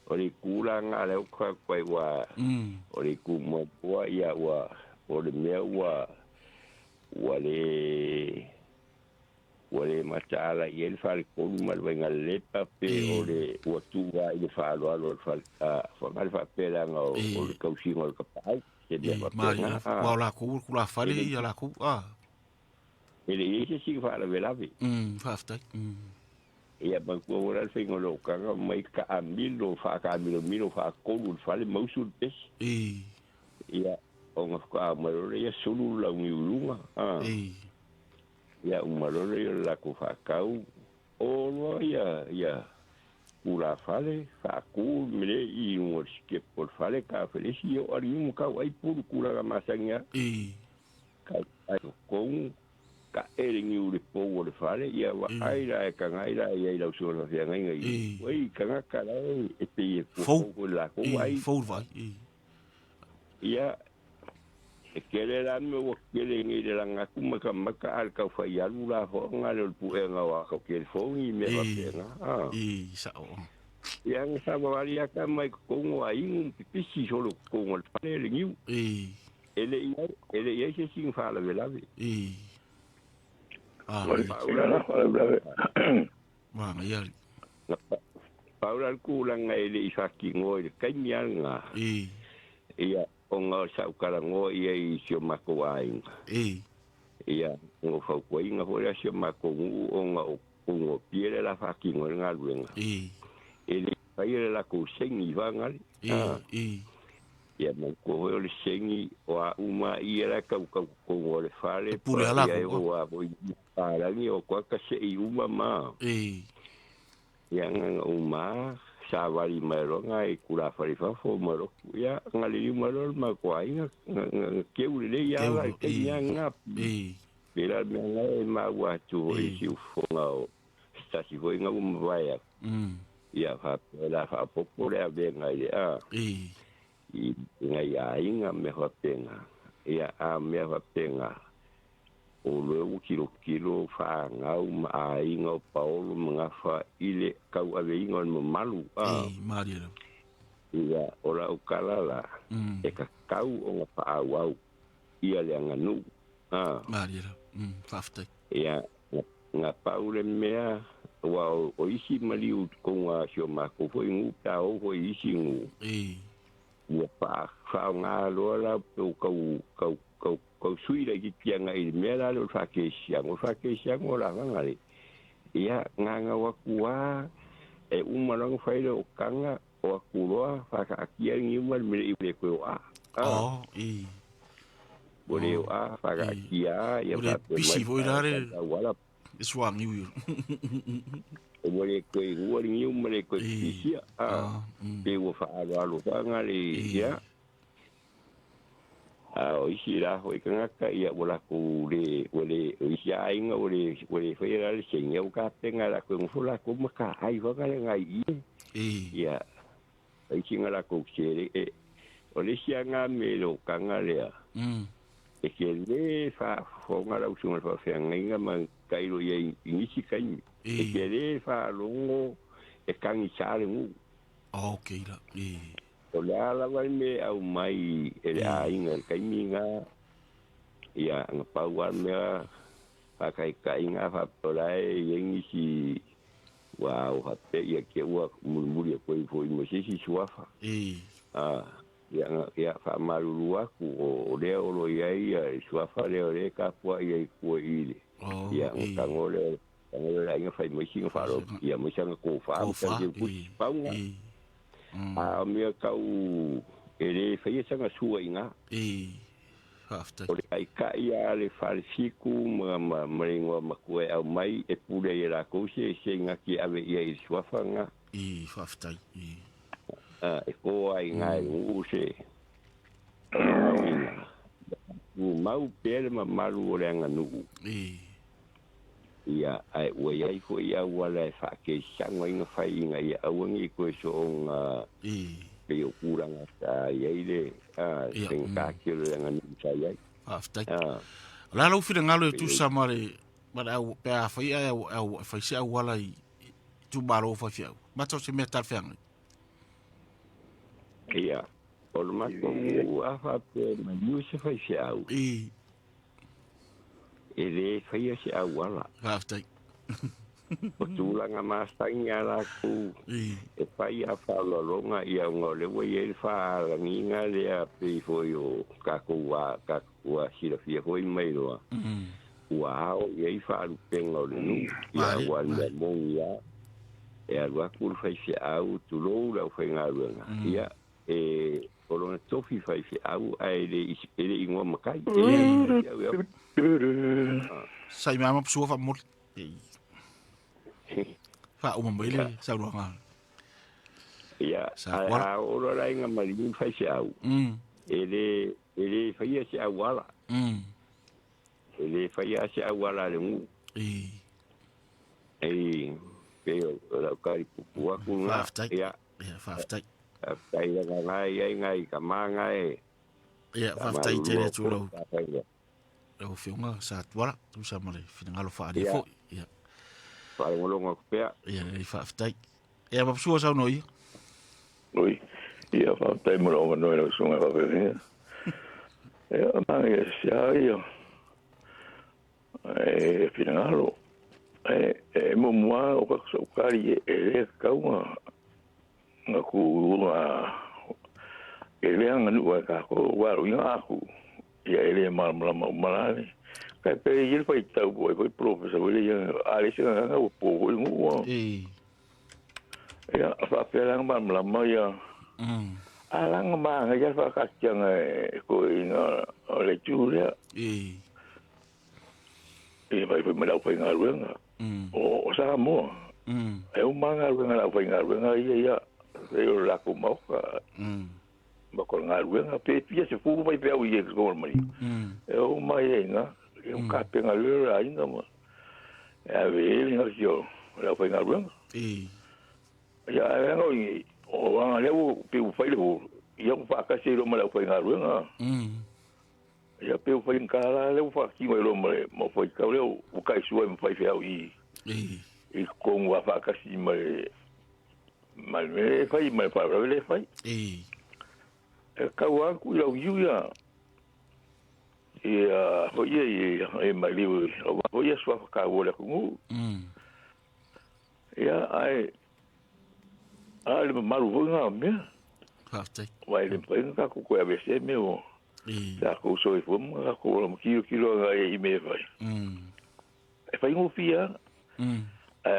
ori kulanga ale ko ko wa ori ku mo wa ia wa ori me wa wale matala i el fal kolu malwenga lepa pe ole watua i falo alo fal fa pela nga o le kausinga o le kapai se dia Maria wala ku la fale ia la ku ele ese si fa la velave fafta ia banku ora le fingo lo kanga mai ka amilo fa ka amilo fa kolu fale mausul pes ia onga ka maro ia sulu la miulunga ia umarore la ku whakau o loa ia ura whale whaku mire i ngor ske por whale ka whelesi o ari umu kau ai puru kura ga masangia ka ai kong ka eringi ure pou o le whale ia wa aira e ka ngaira ia i lau sura whia ngai ngai wai ka ngaka rai e pe e pou la ku ai fou vai ia e kere la me o kere ngi de la ngaku maka al ka fai alu la ho ngale pu e nga wa ka kere fo ngi me va pena sa o yang sa mari aka mai ko ngo ai un pisi solo ko ngo pale le ngiu ele ia se sin fa la vela ma ia paula kulanga ele ifaki ngoi kai mianga ia onga sa ukala ngoi ia sio mako ainga ia ngo fa ko inga ho sio mako onga ongo piele la faki ngoi ngaluenga ele paile la ko sengi vangali ia mako ho le sengi wa uma ia la ka ko le fale ia wa bo para ni o kwa ka se uma ma yang uma savari maronga e kula fari fa fo maro ya ngali maro ma kwa inga ke ule ya la ke nyanga pela menga ma wa tu e si fonga sta si voi nga vaya ya fa la fa popole venga ya nga ya inga me fa penga ya a me fa penga o lo kilo fa ngau ma inga paulo mga fa ile kau ave inga mo malu maria ia ora ukalala e ka kau o nga pa au ia le nganu maria fafte ia nga paule mea wa o isi maliu ko nga sio ma ko foi ngu ta o foi isi ngu ia pa fa nga lo la kau sui lagi tianga i mera lo fa ke siang o la ngale ia nganga wakua e umarang failo kanga o akuloa fa ka kia ngi mal me i ko bole fa ka kia ia fa bisi voi dare wala swang you bole ko ngi male ko sia pe wo fa alo fa ngale ia o isi la ho ikanga ia wala ku le isi ainga ole fera le senga o ka tenga la ko fula ko maka ai va ka ngai ia isi ngala ko sere ole isi anga me lo kanga le e ke le fa fo ngala usunga fa fenga man kairo ye isi kai e ke le fa longo e kangi sale mu okay la o le ala vai me au mai ele ainga kai minga ia nga paua mea kai nga fa polai yengi si wow hape ia ke wa mulmuli ko foi mo si suafa ia fa malu aku o le o ia suafa le ka po ia ko ile ia ngole ainga fa mo si fa ro ia mo sanga ko fa ka je ku paunga mea kau ele fai sanga sua inga after o ai ka ia le falsiku ma ringo makue au mai e pule ia la ko se nga ki ave ia i suafanga after e ko ai nga u se mau pele ma malu le nga nu ia ai o ia ko ia wala fa ke sanga inga fai inga ia awangi ko so nga pe o kuranga ta ia ile sen ka ke le nga ni sa ia after la lo fi ngalo tu samare ba au pe a fai au fai se wala tu balo fa fiau ma to se metal fang ia o ma ko a fa pe ma yu se fai fiau ele fai se wala after o tulanga mastanga la ku e fai a fa lo longa ia ngole we e fa la ninga le a pe foi o ka wa si la fia foi mai lo wow ia fa lu pengo le nu ia wa le mongia e a wa ku fai se au tu lo la fai ngalo ia e o lo tofi fai se au ai le ingo makai sai mama psua fa mol fa o mambele sa ruanga ia a ora la inga mali fai se au ele fai se au wala ele fai se au wala le mu pero la kari pupua kuna ia faftai tai la ngai kamanga ia faftai tere tulo o fiunga sa tuara tu sa mare finangalo fa ali fo ia fa ngolonga pea ia i fa aftai ia ba sua sa noi ia fa tai mo lo no era sunga fa pe ia ma ia ia finangalo mo o ka so kari e kaunga ngaku ele anga nu ka ko waru inga aku ya ele malale kai pe il foi tau boy foi professor ele ya ale singa nga po ngu ya fa pe lang malama ya alang ma nga ya fa ka chang ko inga le chulia vai me la foi nga ruanga o sa mo eu manga ruanga la foi nga ruanga ya eu la ko mo ka ba ko nga ruanga pe pia se fu vai pe au ye ko mari eu mai nga eu ka pe nga le ainda mo ya ve nga yo la foi nga ruanga ya nga o nga le pe u fai le eu fa ka se ro ma la foi nga ruanga ya pe foi en cara le fa ki mo foi ka le o kai su em fai fe au i con wa fa ka si me mal me fai me fa le fai ka wa ku lo yu ya ho ye ma li ho ye so ka wo le ku ya ai le malu nga me wa le pe ka ku ko ave se me o la ko so fo mo ko mo kilo ga i me vai fai ngo fia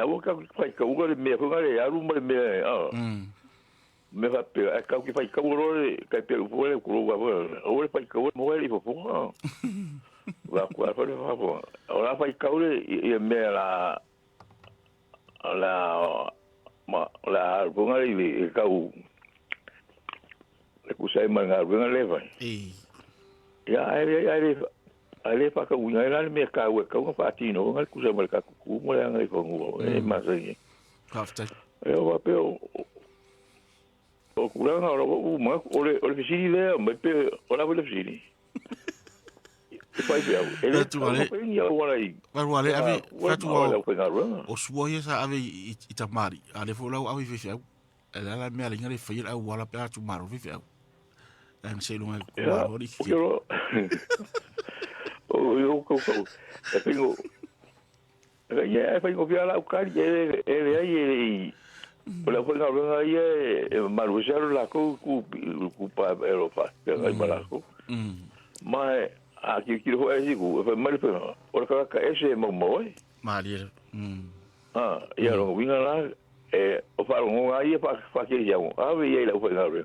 o ka fai ka u le me ko ga le aru mo le me me va pe ka ki fai ka u le ka pe u le ku wa o le fai ka u mo le fo va ku fa le fa o la fai ka u le e me la ko ga le ka u le ku sai ma ga le vai ya ale fa ka unya la me ka we ka fa tino ngal ku se mal ka ku mo la ngai ko ngo e ma se hafta eu va pe o ku la nga o ma o le fisi le me pe o la le fisi fa pe ele tu vale ya wala i vale ave fa tu o suo ye sa ave itamari ale fo la ave fi fa la me ala ngale fa ye au wala pe tu maro fi fa en se lo o eu tengo ya tengo via la ucari ele aí la foi na rua aí marujaro la ku pa Europa aí malaco mas aqui que foi aí foi mal foi por que esse momo malir ya lo vinga lá o faro aí pa que já aí ele foi na rua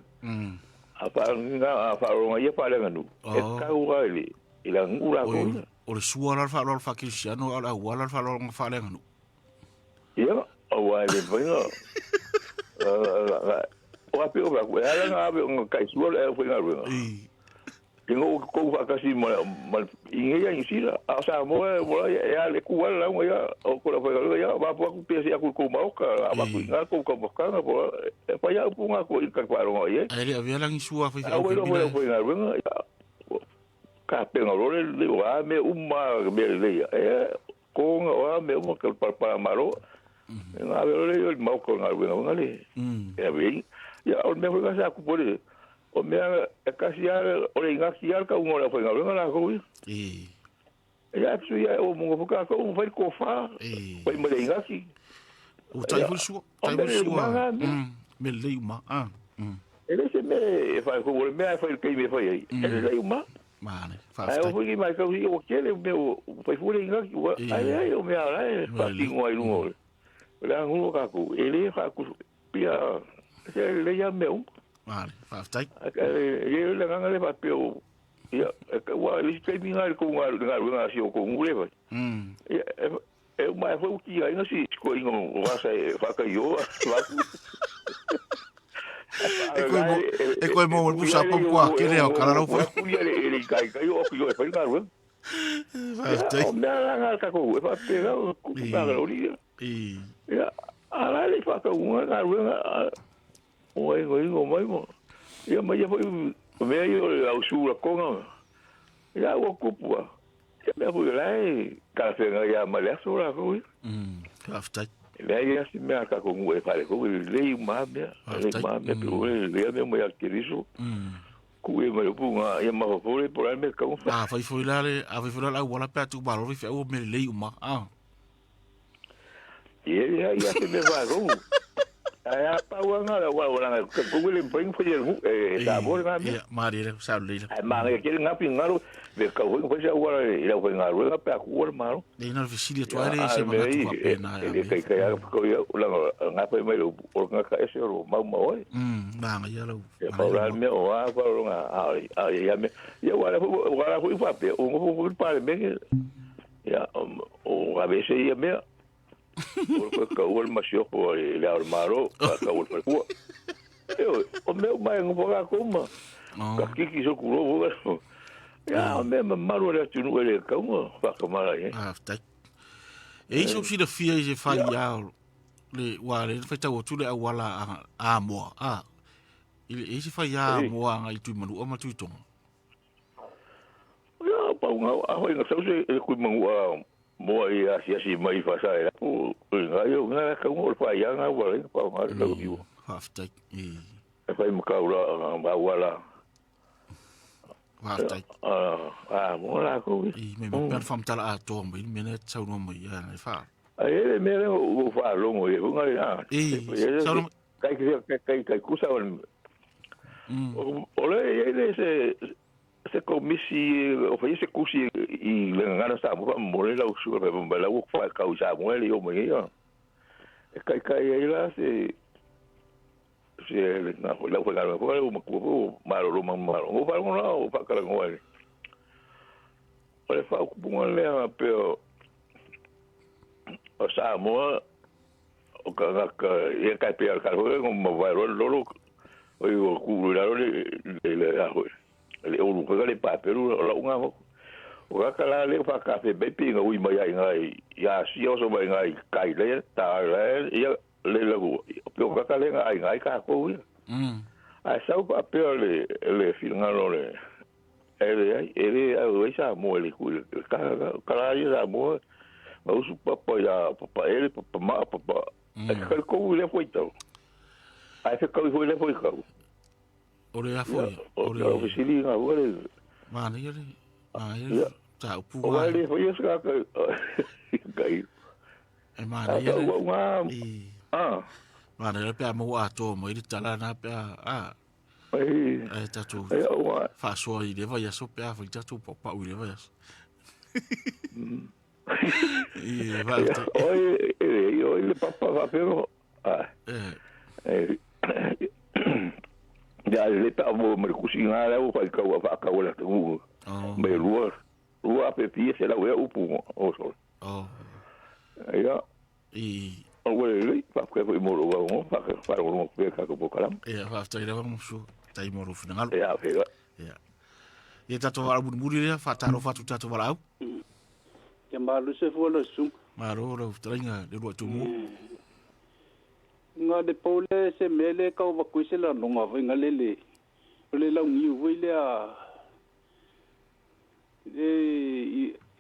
a faro aí pa le nganu e ka uali ila ngula ko o le suara fa lo fa cristiano ala wala fa lo fa le nganu ya o wa le venga o ape o ba ala nga be ngo kai suara e foi ngalo tengo ko fa kasi mal ingeya insira asa mo ya le ku wala ngo ya o ko la foi ya ba po ku pese ku ko ma ka ba ku nga ko ka nga po pa ya pu nga ko ka kwaro ye ele avia lang sua fa o foi ngalo ka penga role le wa me uma me le ko nga me mo ka para maro nga le mo ko nga nga le be ya o me ko sa ku pore o me ka sia o le nga sia ka un ora foi nga la ko ya tu ya o mo ka ko un vai ko fa foi mo le nga si o tai fu sua me le uma ele se me fa ko me fa ke me fa aí ele le uma mane fa eu fui mais que o que ele meu foi fure nga aí eu me ala fa tingo aí no la ngulo ka ku ele fa ku pia se le ya meu mane fa tai ele le nga le fa pio ya wa le que mi ngal ko nga si o ko ngule ba eu mais foi o que aí não se ko ngo wa sa fa ka yo fa e koe mo mo pusa po kwa ke leo kala fo ele kai o yo fa nga ru o me ala ka ko fa pega ku pa ga ori ya ala le fa ka nga ru o e ngo mai mo ya mai foi me yo au su la konga ya o kupua ya me foi lá ka fe nga ya ma le so la ko afta le ya si me ka ko ngue fa le ko le ma me pero le me mo ya kiriso ku e mo punga ya ma fo por al me ka fa foi la wala pa tu balo fi o me le uma ya se me va go Ai pa wanga wala ka Google bring for you sa mo na mi. Mari le sa le. Ai ma ke nga pingalo ve ka ho ko ja wala ila ko nga ro pa ku wala malo. Le na visili to ale se ma tu pa pena. Ke ka ko ya ula nga pa mai o nga ka ese ro ma mo. Ba nga ya lo. Pa la me o a ko nga a ya me ya wala ko pa pe o ko pa me ya o a veces ya me ka ul masio ko le armaro ka ul pa ku o meu mai ngo ka kuma ka kiki so ku ro ya me maro le tu no le ka mo pa ka mara ta e so si de fia je fa ya le wa le fa ta o tu le wala a mo ile e si fa ya mo nga i tu manu o ma tu tong ya pa nga a ho nga so se ku mo mo ia si mai fa sa era o nga yo nga ka mo fa ya nga wa pa nga lo viu hafta e fa mo ka ura ba wala hafta mo la ko e me per fam tala a to me ne tsau no mo ya na fa ai me o fa lo mo e nga ya sa kai ku sa o le se komisi o fa se kusi i le ngana sa mo le la su pe mo la o fa ka usa mo le o mo ya kai la se na la fa ga ko mo ko ma lo o fa mo la o fa ka ngo le o le fa ku mo le pe o sa mo o ka e ka pe ka ko mo va lo o ku la le le o lu ka le pa pero la unga o ka la le fa ka fe bepi nga ui mai ngai ya si o so mai ngai kai le ta le ya le lo o ka le ngai ka ko a sa pa pero le finga lo le ele o sa mo le ku ka la ya mo ma usu papa ya papa ele papa ma papa ka ko le foi to ai fe ko le foi ka ore a foi ore o visili nga ore ma ni ele ta pu o le foi ska ka kai e ma ni ele ma ni ele pe mo a to mo i tala na pe ai ta tu fa so i le vai so pe a foi ta tu pa u le vai e va oi le papa va pero ya le ta mo me kusina la o fa ka wala tu me rua pe pie se la we upu o so ya o le fa ka mo ro fa ro pe ka ko kalam fa ta ile vamos su ta mo ro final ya fe ya e ta to ala muri le fa ta ro fa tu ta to wala ya ma lu se fo lo su ma ro trenga de ro tu mo nga de pole se mele ka wa ku se la longa va nga le la ngi u le a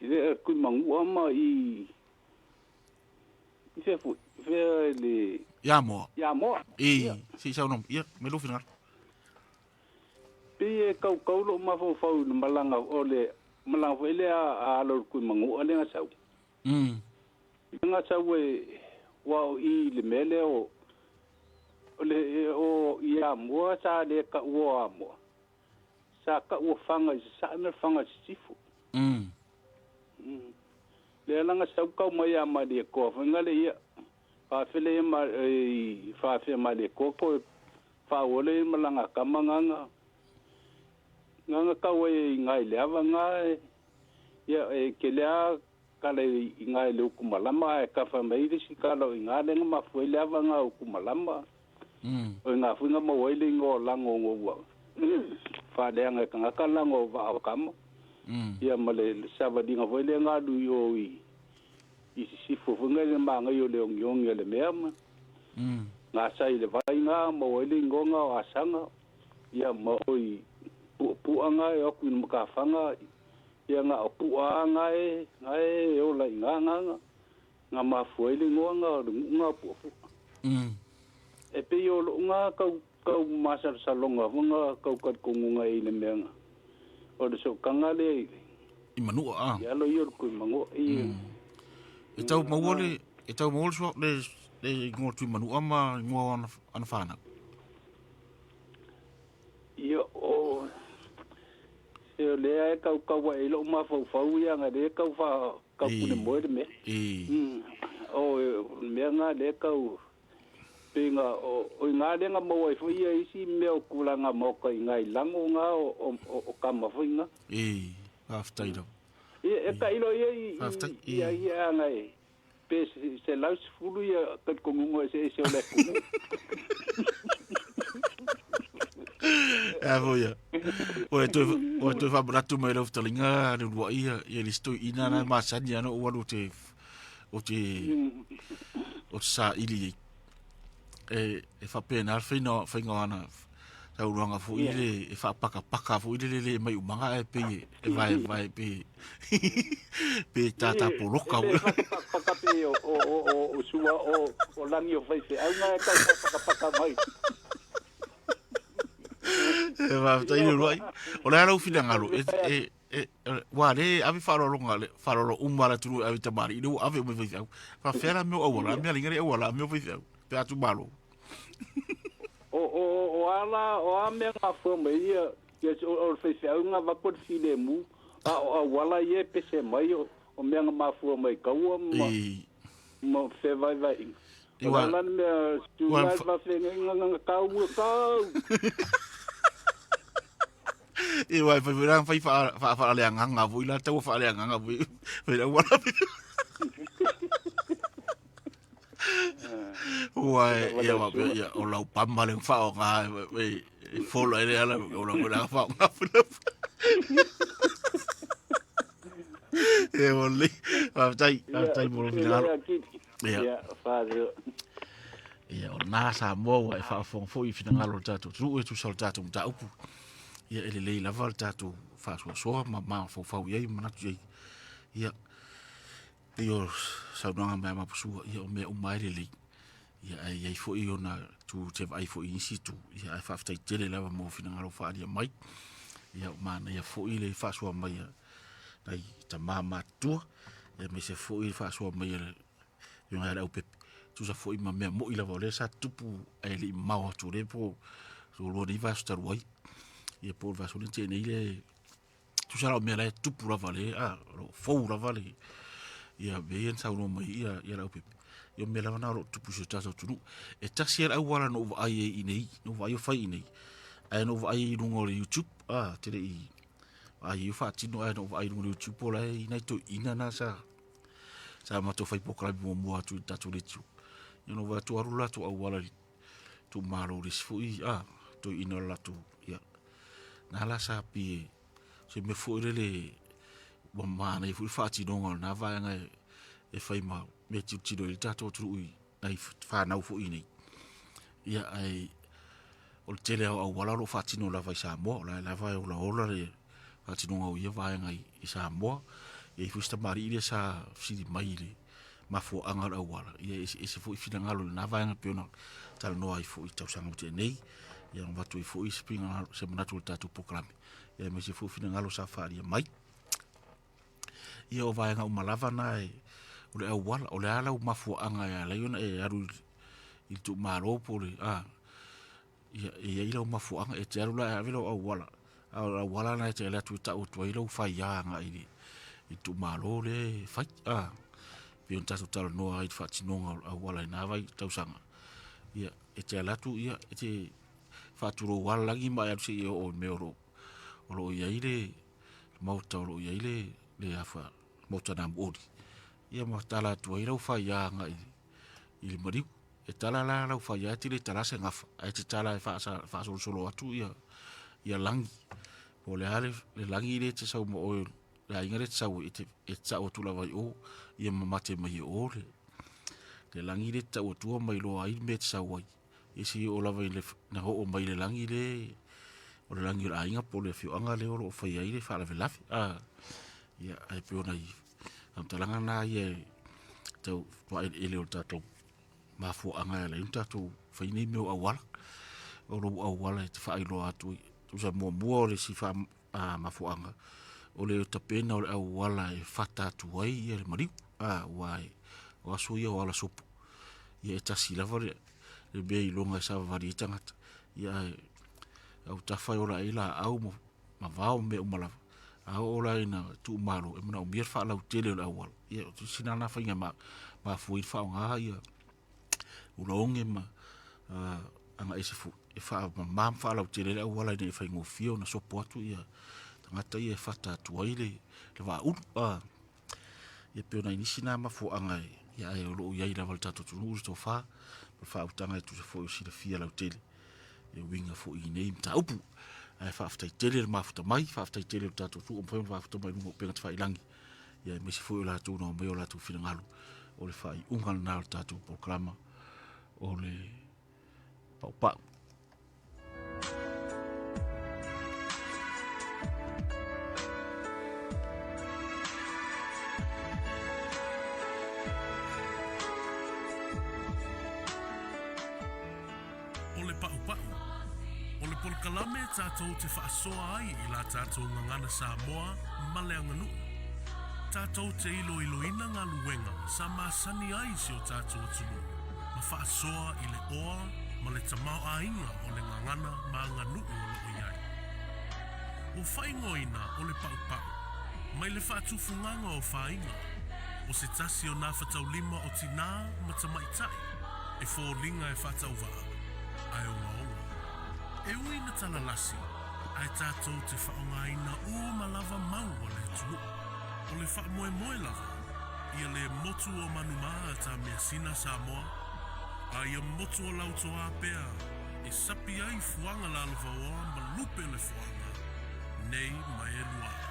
ile ku mangu ama i se fu fe le ya mo si sa no ya me lo final pe ka lo ma fo no malanga ole malanga vo ile a lo ku mangu ole nga sa nga sa we wa i le mele o ya mo sa le ka wo mo sa ka wo fanga sa na fanga sifu le langa sa ka mo ya ma de ko fanga le ya fa fele ma fa fe ma de ko fa wo le malanga ka manganga nga ka we ngai le ava nga ya ke le ka le ngai le ku malama ka fa mai de si ka lo nga le ma fu le ava nga ku malama o nga fu nga mo wele ngo lango ngo wa fa de nga ka lango va ka mo ya male sa va di nga wele nga du yo i si fu nga le ma nga yo le ngong le mema nga sa ile va nga mo wele ngo nga wa sanga ya mo i pu nga yo ku mo ka fanga ya nga pu nga yo la nga ma fu ile ngo nga pu e pe yo nga ka masar salonga nga ka ko nga ile menga o de so kangale i manu ya lo yo ku mango e tau mawole so le le ngol tu manu ama ngo ana fana Ia o se le ai kau e lo ma fau ia nga le kau fa kau pune mo me. O me nga le kau pinga o nga le nga mo fo ia isi me o kula nga mo ka nga lango nga o kama fo nga. After ilo. E ka ilo ia nga e. Pe se laus fulu ia ka kongo se o le kumu. Voia. O tu fa bratu mai lo ftalinga no wa ia listo ina na masani ano o te sa ili e fa pena fino ana sa uranga fu ile e fa paka fu ile mai umanga e pe e vai pe pe tata poloka paka pe o sua o lani o fai se au nga paka mai e va tai no vai o le ala ufina ngalo wa le ave farolo ngale farolo umara tu ave tamari no ave mo vai fa fera meu awala me lingare awala meu vai pe atu balo o ala me nga fo me ia o fai se au nga va por file mu a wala ye pe se mai o me nga ma fo mai ka o mo fe vai wala me tu vai va fe nga ka o ka e vai fa le nganga voi la tau fa le nganga voi ve wala Wai ia wa ia o lau pamba le fa o nga e folo ele ala o la fa nga fula e oli va tai mo final ia fa ia o na sa mo wa fa fo i final o tatu tu e tu sol tatu ta upu ia ele le la val tatu fa so ma fo fa ia ma tu ia io sa no nga ma pusu ia o me o mai le ia ai fo i ona tu te vai fo i situ ia ai fa ftai tele lava mo fina ngalo fa ia mai ia mana ia fo i le fa so mai ai ta mama tu ia me se fo i fa so mai ia nga au pe tu sa fo i ma me mo i lava le sa tupu ai le mau tu le po so lo di va sta ruai ia po va so le tene ile tu sa lo me la tupu lava le fo lava le ia veien sa no mai ia la pe yo me la na ro tu puso taso tu e taxier au wala no ai nei no vai fai nei ai no vai no ngore YouTube te i ai eu fa tino ai no vai no YouTube pola nei to ina na sa ma to fai pokra mo tu tatu le tu yo no va tu arula tu au wala tu malo ris fui to ina la tu ia na la sa pi se me foi le wa mana i fa tino na va nga e fai ma me tino il tato tu ai fa na fu ini ia ai o tele au wala lo fa tino la vai sa mo la vai o la ola le fa tino au ia va nga i sa mo e fu sta mari ile sa si mai le ma fu anga au wala ia e se fu fina ngalo na va nga pe no tal no ai fu i tau sanga te nei ia va tu i fu i spinga se mana tu tato program ia me se fu fina ngalo sa fa ia mai ia o vai nga o malava na o le wala o le ala o mafu anga ya la yona e aru i tu maro pole ia ila o mafu anga e te aru la avelo o wala na te la tu ta o tu ila o fai ya nga i tu maro le fai pe on tato talo no ai fa tinonga o wala na vai tau sanga ia e te ala tu ia e te fa tu ro wala lagi mai aru se o meoro o lo ia ile mauta o lo ia ile le afa mauta na mbori ia mo tala tu ira ufa ya nga i mari e tala la ufa ya tile tala se ngafa ai te tala fa solo atu ia langi o le ale le langi le te sau mo o la ingare te sau e tsa o tu la vai o ia mamate mai o le langi le tsa o tu mai lo ai me te sau ai e si o la vai le na ho o mai le langi le o le langi la inga po le fio anga le o fa ya ile fa la velafi ia ai pe ona i am talanga na ye tau wa ele o tato mafu anga le tato fa ni meu awala o ro awala te fa ilo atu tu sa mo le si fa mafu anga o le tapena o awala e fata tu ai e mari wai o aso ia wala sopu ia e tasi lava le mea i longa e sa vari i tangata ia au tawhai ora e la au ma vao me umalava a ora ina tu malo e mana o mir fa lau tele o awal ia tu sinana fa inga ma fuir fa nga ia ulonge ma anga ese fu e fa mam fa lau tele o awal ina e fa ngofio na soportu ia tangata ia fa ta tuaile le va ia pe ona inisina ma fo anga ia e lo ia ila valta to tu to fa utanga tu se fo si le fia lau tele e winga fo I nei ta upu ai fa aftai tele ma futa mai fa aftai tele ta tu o pon fa futa mai mo penga fa ilangi ia me se fo la tu no me la tu fina ngalo o le fa ungal na ta tu programa o le pa Kalame tātou te whaasoa ai I la tātou ngangana Samoa ma le anganu. Tātou te iloina ngā luenga sa māsani ai si o tātou atunu. Ma whaasoa I le oa ma le tamau ainga o le ngangana ma nganu o loo iai. O whaingoina o le pau. Mai le whaatufunganga o whainga. O se tasi o nā whatau lima o tina ma tamaitai. E fōlinga e whatau waa. Ai o ngā E ui na tala lasi, ai tātou te whaongaina malava mau o le tunu. O le wha moe lava, ia le motu o manumaa ta mea sina Samoa. A ia motu o lautoa pea, e sapi ai fuanga la alva oa ma lupe le fuanga. Nei mai e lua.